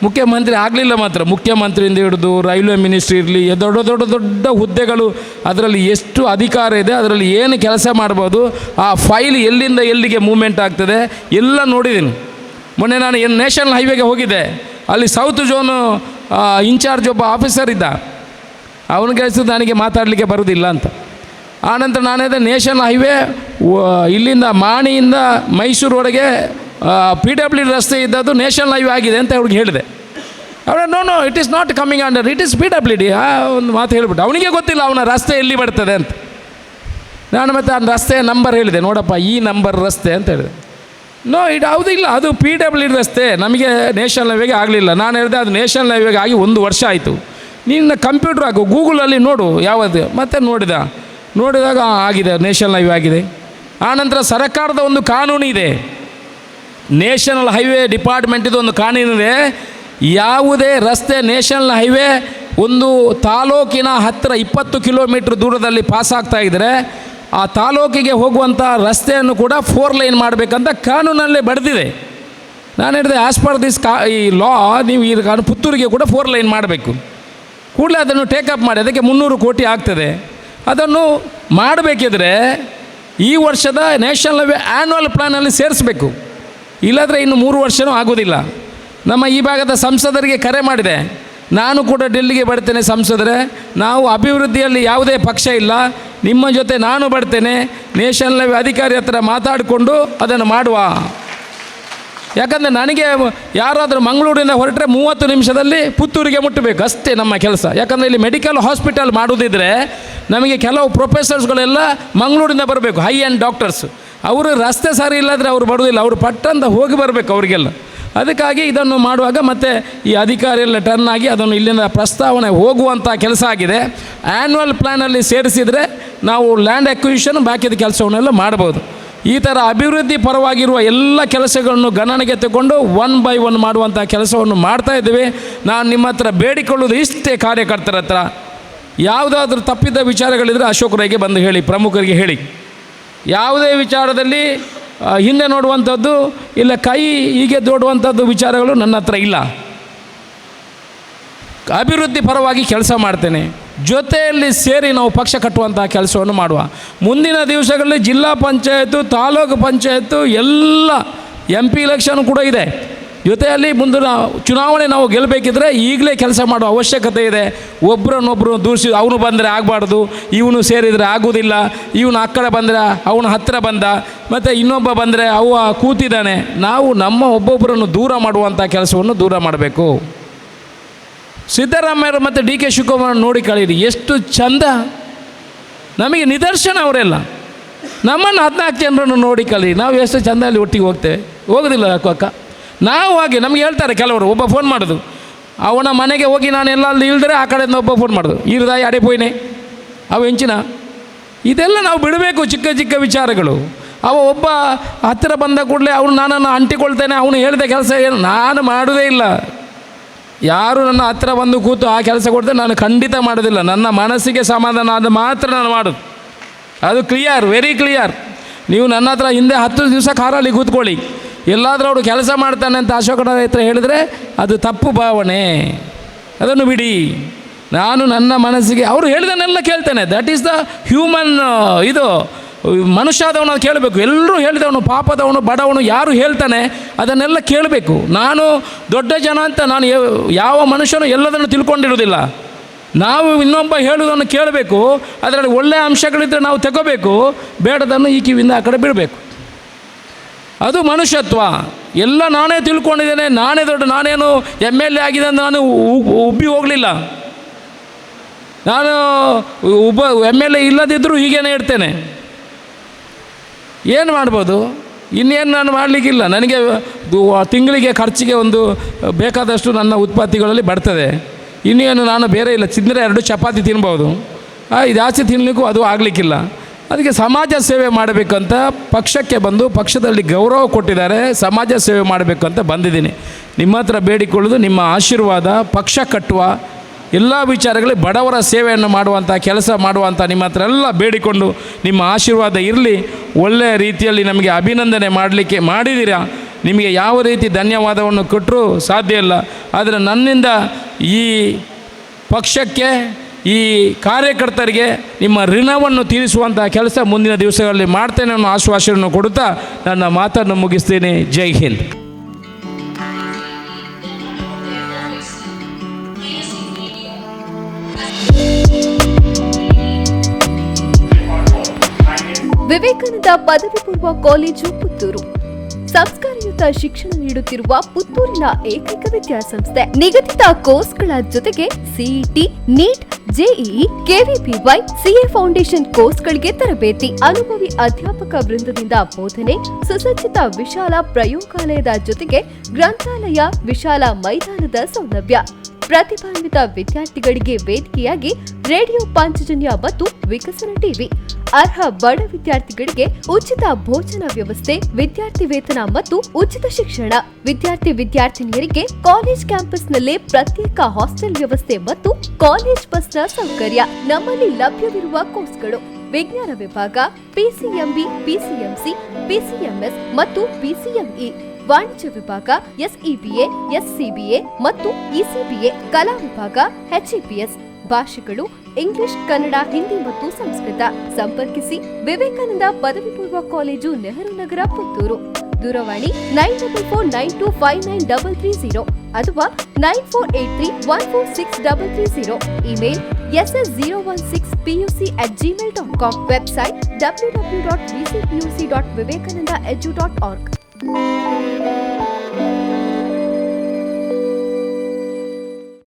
ಮುಖ್ಯಮಂತ್ರಿ ಆಗಲಿಲ್ಲ ಮಾತ್ರ, ಮುಖ್ಯಮಂತ್ರಿಯಿಂದ ಹಿಡಿದು ರೈಲ್ವೆ ಮಿನಿಸ್ಟ್ರಿ ಇರಲಿ, ದೊಡ್ಡ ದೊಡ್ಡ ದೊಡ್ಡ ಹುದ್ದೆಗಳು, ಅದರಲ್ಲಿ ಎಷ್ಟು ಅಧಿಕಾರ ಇದೆ, ಅದರಲ್ಲಿ ಏನು ಕೆಲಸ ಮಾಡ್ಬೋದು, ಆ ಫೈಲ್ ಎಲ್ಲಿಂದ ಎಲ್ಲಿಗೆ ಮೂವ್ಮೆಂಟ್ ಆಗ್ತದೆ ಎಲ್ಲ ನೋಡಿದ್ದೀನಿ. ಮೊನ್ನೆ ನಾನು ನ್ಯಾಷನಲ್ ಹೈವೇಗೆ ಹೋಗಿದ್ದೆ, ಅಲ್ಲಿ ಸೌತ್ ಝೋನು ಇನ್ಚಾರ್ಜ್ ಒಬ್ಬ ಆಫೀಸರ್ ಇದ್ದ, ಅವನಿಗೆ ಹೆಸರು ನನಗೆ ಮಾತಾಡಲಿಕ್ಕೆ ಬರೋದಿಲ್ಲ ಅಂತ. ಆನಂತರ ನಾನಿದೆ ನ್ಯಾಷನಲ್ ಹೈವೇ ಇಲ್ಲಿಂದ ಮಾಣಿಯಿಂದ ಮೈಸೂರೊಳಗೆ PW ರಸ್ತೆ ಇದ್ದದ್ದು ನ್ಯಾಷನಲ್ ಹೈವೇ ಆಗಿದೆ ಅಂತ ಅವ್ರಿಗೆ ಹೇಳಿದೆ. ಅವರ no it is not coming under, it is PWD ಒಂದು ಮಾತು ಹೇಳಿಬಿಟ್ಟು. ಅವನಿಗೆ ಗೊತ್ತಿಲ್ಲ ಅವನ ರಸ್ತೆ ಎಲ್ಲಿ ಬರ್ತದೆ ಅಂತ. ನಾನು ಮತ್ತು ಆ ರಸ್ತೆಯ ನಂಬರ್ ಹೇಳಿದೆ, ನೋಡಪ್ಪ ಈ ನಂಬರ್ ರಸ್ತೆ ಅಂತ ಹೇಳಿದೆ. ಇದು ಯಾವುದಿಲ್ಲ, ಅದು PWD ರಸ್ತೆ, ನಮಗೆ ನ್ಯಾಷನಲ್ ಹೈವೇಗೆ ಆಗಲಿಲ್ಲ. ನಾನು ಹೇಳಿದೆ ಅದು ನ್ಯಾಷನಲ್ ಹೈವೇಗೆ ಆಗಿ 1 ವರ್ಷ ಆಯಿತು, ನಿನ್ನ ಕಂಪ್ಯೂಟ್ರ್ ಹಾಕು, ಗೂಗಲಲ್ಲಿ ನೋಡು ಯಾವುದು. ಮತ್ತೆ ನೋಡಿದಾಗ ಆಗಿದೆ, ನ್ಯಾಷನಲ್ ಹೈವೇ ಆಗಿದೆ. ಆನಂತರ ಸರ್ಕಾರದ ಒಂದು ಕಾನೂನು ಇದೆ, ನ್ಯಾಷನಲ್ ಹೈವೇ ಡಿಪಾರ್ಟ್ಮೆಂಟಿದು ಒಂದು ಕಾನೂನಿದೆ. ಯಾವುದೇ ರಸ್ತೆ ನ್ಯಾಷನಲ್ ಹೈವೇ ಒಂದು ತಾಲೂಕಿನ ಹತ್ತಿರ 20 ಕಿಲೋಮೀಟ್ರ್ ದೂರದಲ್ಲಿ ಪಾಸಾಗ್ತಾ ಇದ್ದರೆ ಆ ತಾಲೂಕಿಗೆ ಹೋಗುವಂಥ ರಸ್ತೆಯನ್ನು ಕೂಡ 4 ಲೈನ್ ಮಾಡಬೇಕಂತ ಕಾನೂನಲ್ಲೇ ಬರೆದಿದೆ. ನಾನು ಹೇಳಿದೆ ಆ್ಯಸ್ ಪರ್ ದಿಸ್ ಈ ಲಾ ನೀವು ಈ ಪುತ್ತೂರಿಗೆ ಕೂಡ 4 ಲೈನ್ ಮಾಡಬೇಕು. ಕೂಡಲೇ ಅದನ್ನು ಟೇಕಪ್ ಮಾಡಿ, ಅದಕ್ಕೆ 300 ಕೋಟಿ ಆಗ್ತದೆ. ಅದನ್ನು ಮಾಡಬೇಕಿದ್ರೆ ಈ ವರ್ಷದ ನ್ಯಾಷನಲ್ ಹೈವೇ ಆ್ಯನ್ಯುವಲ್ ಪ್ಲ್ಯಾನಲ್ಲಿ ಸೇರಿಸಬೇಕು, ಇಲ್ಲಾಂದರೆ ಇನ್ನು 3 ವರ್ಷವೂ ಆಗೋದಿಲ್ಲ. ನಮ್ಮ ಈ ಭಾಗದ ಸಂಸದರಿಗೆ ಕರೆ ಮಾಡಿದೆ, ನಾನು ಕೂಡ ಡೆಲ್ಲಿಗೆ ಬರ್ತೇನೆ ಸಂಸದರೇ, ನಾವು ಅಭಿವೃದ್ಧಿಯಲ್ಲಿ ಯಾವುದೇ ಪಕ್ಷ ಇಲ್ಲ, ನಿಮ್ಮ ಜೊತೆ ನಾನು ಬರ್ತೇನೆ, ನ್ಯಾಷನಲ್ ಹೈವೇ ಅಧಿಕಾರಿ ಹತ್ರ ಮಾತಾಡಿಕೊಂಡು ಅದನ್ನು ಮಾಡುವ. ಯಾಕಂದರೆ ನನಗೆ ಯಾರಾದರೂ ಮಂಗಳೂರಿಂದ ಹೊರಟ್ರೆ 30 ನಿಮಿಷದಲ್ಲಿ ಪುತ್ತೂರಿಗೆ ಮುಟ್ಟಬೇಕು, ಅಷ್ಟೇ ನಮ್ಮ ಕೆಲಸ. ಯಾಕಂದರೆ ಇಲ್ಲಿ ಮೆಡಿಕಲ್ ಹಾಸ್ಪಿಟಲ್ ಮಾಡೋದಿದ್ದರೆ ನಮಗೆ ಕೆಲವು ಪ್ರೊಫೆಸರ್ಸ್ಗಳೆಲ್ಲ ಮಂಗಳೂರಿಂದ ಬರಬೇಕು, ಹೈ ಆ್ಯಂಡ್ ಡಾಕ್ಟರ್ಸ್. ಅವರು ರಸ್ತೆ ಸರಿ ಇಲ್ಲಾಂದರೆ ಅವರು ಬರೋದಿಲ್ಲ, ಅವರು ಪಟ್ಟಂತ ಹೋಗಿ ಬರಬೇಕು ಅವರಿಗೆಲ್ಲ. ಅದಕ್ಕಾಗಿ ಇದನ್ನು ಮಾಡುವಾಗ ಮತ್ತು ಈ ಅಧಿಕಾರಿ ಎಲ್ಲ ಟರ್ನ್ ಆಗಿ ಅದನ್ನು ಇಲ್ಲಿಂದ ಪ್ರಸ್ತಾವನೆ ಹೋಗುವಂಥ ಕೆಲಸ ಆಗಿದೆ. ಆ್ಯನ್ಯುವಲ್ ಪ್ಲ್ಯಾನಲ್ಲಿ ಸೇರಿಸಿದರೆ ನಾವು ಲ್ಯಾಂಡ್ ಅಕ್ವಿಷನ್ ಬಾಕಿದ ಕೆಲಸವನ್ನೆಲ್ಲ ಮಾಡ್ಬೋದು. ಈ ಥರ ಅಭಿವೃದ್ಧಿ ಪರವಾಗಿರುವ ಎಲ್ಲ ಕೆಲಸಗಳನ್ನು ಗಣನೆಗೆ ತಗೊಂಡು 1 by 1 ಮಾಡುವಂಥ ಕೆಲಸವನ್ನು ಮಾಡ್ತಾಯಿದ್ದೀವಿ. ನಾನು ನಿಮ್ಮ ಹತ್ರ ಬೇಡಿಕೊಳ್ಳೋದು ಇಷ್ಟೇ, ಕಾರ್ಯಕರ್ತರ ಹತ್ರ ಯಾವುದಾದ್ರೂ ತಪ್ಪಿದ್ದ ವಿಚಾರಗಳಿದ್ದರೆ ಅಶೋಕ್ ರೈಗೆ ಬಂದು ಹೇಳಿ, ಪ್ರಮುಖರಿಗೆ ಹೇಳಿ. ಯಾವುದೇ ವಿಚಾರದಲ್ಲಿ ಹಿಂದೆ ನೋಡುವಂಥದ್ದು ಇಲ್ಲ, ಕೈ ಹೀಗೆ ದೊಡ್ಡುವಂಥದ್ದು ವಿಚಾರಗಳು ನನ್ನ ಹತ್ರ ಇಲ್ಲ. ಅಭಿವೃದ್ಧಿ ಪರವಾಗಿ ಕೆಲಸ ಮಾಡ್ತೇನೆ. ಜೊತೆಯಲ್ಲಿ ಸೇರಿ ನಾವು ಪಕ್ಷ ಕಟ್ಟುವಂಥ ಕೆಲಸವನ್ನು ಮಾಡುವ. ಮುಂದಿನ ದಿವಸಗಳಲ್ಲಿ ಜಿಲ್ಲಾ ಪಂಚಾಯತು, ತಾಲೂಕು ಪಂಚಾಯತು ಎಲ್ಲ MP ಎಲೆಕ್ಷನ್ ಕೂಡ ಇದೆ. ಜೊತೆಯಲ್ಲಿ ಮುಂದಿನ ಚುನಾವಣೆ ನಾವು ಗೆಲ್ಲಬೇಕಿದ್ರೆ ಈಗಲೇ ಕೆಲಸ ಮಾಡುವ ಅವಶ್ಯಕತೆ ಇದೆ. ಒಬ್ಬರನ್ನೊಬ್ಬರು ದೂರಿಸಿ ಅವನು ಬಂದರೆ ಆಗಬಾರ್ದು, ಇವನು ಸೇರಿದರೆ ಆಗೋದಿಲ್ಲ, ಇವನು ಆ ಕಡೆ ಬಂದರೆ ಅವನ ಹತ್ತಿರ ಬಂದ, ಮತ್ತು ಇನ್ನೊಬ್ಬ ಬಂದರೆ ಅವ ಕೂತಿದ್ದಾನೆ. ನಾವು ನಮ್ಮ ಒಬ್ಬೊಬ್ಬರನ್ನು ದೂರ ಮಾಡುವಂಥ ಕೆಲಸವನ್ನು ದೂರ ಮಾಡಬೇಕು. ಸಿದ್ದರಾಮಯ್ಯರು ಮತ್ತು DK ಶಿವಕುಮಾರ್ ನೋಡಿ ಕಳೀರಿ, ಎಷ್ಟು ಚಂದ ನಮಗೆ ನಿದರ್ಶನ ಅವರೆಲ್ಲ. ನಮ್ಮನ್ನು 14 ಜನರನ್ನು ನೋಡಿ ಕಳೀರಿ, ನಾವು ಎಷ್ಟು ಚಂದ ಅಲ್ಲಿ ಒಟ್ಟಿಗೆ ಹೋಗ್ತೇವೆ. ಹೋಗೋದಿಲ್ಲ ಅಕ್ಕ, ನಾವು ಹಾಗೆ ನಮಗೆ ಹೇಳ್ತಾರೆ ಕೆಲವರು. ಒಬ್ಬ ಫೋನ್ ಮಾಡೋದು, ಅವನ ಮನೆಗೆ ಹೋಗಿ ನಾನು ಎಲ್ಲ ಅಲ್ಲಿ ಇಲ್ದರೆ ಆ ಕಡೆಯಿಂದ ಒಬ್ಬ ಫೋನ್ ಮಾಡೋದು, ಈರ್ದಾಯಿ ಅಡೆ ಪೋಯ್ನೆ ಅವು ಹೆಂಚಿನ. ಇದೆಲ್ಲ ನಾವು ಬಿಡಬೇಕು, ಚಿಕ್ಕ ಚಿಕ್ಕ ವಿಚಾರಗಳು. ಅವ ಒಬ್ಬ ಹತ್ತಿರ ಬಂದ ಕೂಡಲೇ ಅವನು ನನ್ನನ್ನು ಅಂಟಿಕೊಳ್ತೇನೆ, ಅವನು ಹೇಳಿದ ಕೆಲಸ ಏನು ನಾನು ಮಾಡೋದೇ ಇಲ್ಲ. ಯಾರು ನನ್ನ ಹತ್ತಿರ ಬಂದು ಕೂತು ಆ ಕೆಲಸ ಕೊಡ್ತೇನೆ ನಾನು ಖಂಡಿತ ಮಾಡೋದಿಲ್ಲ. ನನ್ನ ಮನಸ್ಸಿಗೆ ಸಮಾಧಾನ ಅದು ಮಾತ್ರ ನಾನು ಮಾಡೋದು. ಅದು ಕ್ಲಿಯರ್, ವೆರಿ ಕ್ಲಿಯರ್. ನೀವು ನನ್ನ ಹತ್ರ ಹಿಂದೆ 10 ದಿವಸ ಕಾರಲ್ಲಿ ಕೂತ್ಕೊಳ್ಳಿ, ಎಲ್ಲಾದರೂ ಅವರು ಕೆಲಸ ಮಾಡ್ತಾನೆ ಅಂತ ಅಶೋಕನ ಹತ್ರ ಹೇಳಿದರೆ ಅದು ತಪ್ಪು ಭಾವನೆ, ಅದನ್ನು ಬಿಡಿ. ನಾನು ನನ್ನ ಮನಸ್ಸಿಗೆ ಅವರು ಹೇಳಿದನ್ನೆಲ್ಲ ಕೇಳ್ತೇನೆ. That is the human. ಇದು ಮನುಷ್ಯದವನು ಅದು ಕೇಳಬೇಕು. ಎಲ್ಲರೂ ಹೇಳಿದವನು, ಪಾಪದವನು, ಬಡವನು ಯಾರು ಹೇಳ್ತಾನೆ ಅದನ್ನೆಲ್ಲ ಕೇಳಬೇಕು. ನಾನು ದೊಡ್ಡ ಜನ ಅಂತ ನಾನು ಯಾವ ಮನುಷ್ಯನು ಎಲ್ಲದನ್ನು ತಿಳ್ಕೊಂಡಿರೋದಿಲ್ಲ. ನಾವು ಇನ್ನೊಬ್ಬ ಹೇಳುವುದನ್ನು ಕೇಳಬೇಕು, ಅದರಲ್ಲಿ ಒಳ್ಳೆಯ ಅಂಶಗಳಿದ್ದರೆ ನಾವು ತಗೋಬೇಕು, ಬೇಡದನ್ನು ಈ ಕಿವಿಯಿಂದ ಆ ಕಡೆ ಬಿಡಬೇಕು. ಅದು ಮನುಷ್ಯತ್ವ. ಎಲ್ಲ ನಾನೇ ತಿಳ್ಕೊಂಡಿದ್ದೇನೆ, ನಾನೇ ದೊಡ್ಡ, ನಾನೇನು MLA ಆಗಿದೆ ಅಂತ ನಾನು ಉಬ್ಬಿ ಹೋಗಲಿಲ್ಲ. ನಾನು MLA ಇಲ್ಲದಿದ್ದರೂ ಹೀಗೇನೆ ಇಡ್ತೇನೆ. ಏನು ಮಾಡ್ಬೋದು, ಇನ್ನೇನು ನಾನು ಮಾಡಲಿಕ್ಕಿಲ್ಲ. ನನಗೆ ತಿಂಗಳಿಗೆ ಖರ್ಚಿಗೆ ಒಂದು ಬೇಕಾದಷ್ಟು ನನ್ನ ಉತ್ಪತ್ತಿಗಳಲ್ಲಿ ಬರ್ತದೆ. ಇನ್ನೇನು ನಾನು ಬೇರೆ ಇಲ್ಲ, ತಿಂದರೆ 2 ಚಪಾತಿ ತಿನ್ಬೋದು, ಜಾಸ್ತಿ ತಿನ್ನಲಿಕ್ಕೂ ಅದು ಆಗಲಿಕ್ಕಿಲ್ಲ. ಅದಕ್ಕೆ ಸಮಾಜ ಸೇವೆ ಮಾಡಬೇಕಂತ ಪಕ್ಷಕ್ಕೆ ಬಂದು, ಪಕ್ಷದಲ್ಲಿ ಗೌರವ ಕೊಟ್ಟಿದ್ದಾರೆ, ಸಮಾಜ ಸೇವೆ ಮಾಡಬೇಕಂತ ಬಂದಿದ್ದೀನಿ. ನಿಮ್ಮ ಹತ್ರ ಬೇಡಿಕೊಳ್ಳೋದು ನಿಮ್ಮ ಆಶೀರ್ವಾದ. ಪಕ್ಷ ಕಟ್ಟುವ ಎಲ್ಲ ವಿಚಾರಗಳಲ್ಲಿ ಬಡವರ ಸೇವೆಯನ್ನು ಮಾಡುವಂಥ ಕೆಲಸ ಮಾಡುವಂಥ ನಿಮ್ಮ ಹತ್ರ ಎಲ್ಲ ಬೇಡಿಕೊಂಡು ನಿಮ್ಮ ಆಶೀರ್ವಾದ ಇರಲಿ. ಒಳ್ಳೆಯ ರೀತಿಯಲ್ಲಿ ನಮಗೆ ಅಭಿನಂದನೆ ಮಾಡಲಿಕ್ಕೆ ಮಾಡಿದ್ದೀರಾ. ನಿಮಗೆ ಯಾವ ರೀತಿ ಧನ್ಯವಾದವನ್ನು ಕೊಟ್ಟರೂ ಸಾಧ್ಯ ಇಲ್ಲ. ಆದರೆ ನನ್ನಿಂದ ಈ ಪಕ್ಷಕ್ಕೆ, ಈ ಕಾರ್ಯಕರ್ತರಿಗೆ ನಿಮ್ಮ ಋಣವನ್ನು ತೀರಿಸುವಂಥ ಕೆಲಸ ಮುಂದಿನ ದಿವಸಗಳಲ್ಲಿ ಮಾಡ್ತೇನೆ ಅನ್ನೋ ಆಶ್ವಾಸನೆಯನ್ನು ಕೊಡುತ್ತಾ ನನ್ನ ಮಾತನ್ನು ಮುಗಿಸ್ತೀನಿ. ಜೈ ಹಿಂದ್. ವಿವೇಕಾನಂದ ಪದವಿ ಪೂರ್ವ ಕಾಲೇಜು ಪುತ್ತೂರು ಸಂಸ್ಕಾರಯುತ ಶಿಕ್ಷಣ ನೀಡುತ್ತಿರುವ ಪುತ್ತೂರಿನ ಏಕೈಕ ವಿದ್ಯಾಸಂಸ್ಥೆ. ನಿಗದಿತ ಕೋರ್ಸ್ಗಳ ಜೊತೆಗೆ CET, NEET, JEE, KVPY, CA foundation ಕೋರ್ಸ್ಗಳಿಗೆ ತರಬೇತಿ, ಅನುಭವಿ ಅಧ್ಯಾಪಕ ವೃಂದದಿಂದ ಬೋಧನೆ, ಸುಸಜ್ಜಿತ ವಿಶಾಲ ಪ್ರಯೋಗಾಲಯದ ಜೊತೆಗೆ ಗ್ರಂಥಾಲಯ, ವಿಶಾಲ ಮೈದಾನದ ಸೌಲಭ್ಯ, ಪ್ರತಿಭಾನ್ವಿತ ವಿದ್ಯಾರ್ಥಿಗಳಿಗೆ ವೇದಿಕೆಯಾಗಿ ರೇಡಿಯೋ ಪಾಂಚಜನ್ಯ ಮತ್ತು ವಿಕಸನ ಟಿವಿ, ಅರ್ಹ ಬಡ ವಿದ್ಯಾರ್ಥಿಗಳಿಗೆ ಉಚಿತ ಭೋಜನ ವ್ಯವಸ್ಥೆ, ವಿದ್ಯಾರ್ಥಿ ವೇತನ ಮತ್ತು ಉಚಿತ ಶಿಕ್ಷಣ, ವಿದ್ಯಾರ್ಥಿನಿಯರಿಗೆ ಕಾಲೇಜ್ ಕ್ಯಾಂಪಸ್ನಲ್ಲೇ ಪ್ರತ್ಯೇಕ ಹಾಸ್ಟೆಲ್ ವ್ಯವಸ್ಥೆ ಮತ್ತು ಕಾಲೇಜ್ ಬಸ್ನ ಸೌಕರ್ಯ. ನಮ್ಮಲ್ಲಿ ಲಭ್ಯವಿರುವ ಕೋರ್ಸ್ಗಳು: ವಿಜ್ಞಾನ ವಿಭಾಗ, PCMB, PCMC, PCMS ಮತ್ತು PCME, ವಾಣಿಜ್ಯ ವಿಭಾಗ, SEBA, SCBA ಮತ್ತು ECBA, ಕಲಾ ವಿಭಾಗ, HEPS, ಭಾಷೆಗಳು ಇಂಗ್ಲಿಷ್, ಕನ್ನಡ, ಹಿಂದಿ ಮತ್ತು ಸಂಸ್ಕೃತ. ಸಂಪರ್ಕಿಸಿ ವಿವೇಕಾನಂದ ಪದವಿ ಪೂರ್ವ ಕಾಲೇಜು, ನೆಹರು ನಗರ, ಪುತ್ತೂರು. ದೂರವಾಣಿ 9484599330 ಅಥವಾ 9483146330. Email ss016puc@gmail.com. Website www.vcpuc.vivekanandaedu.org.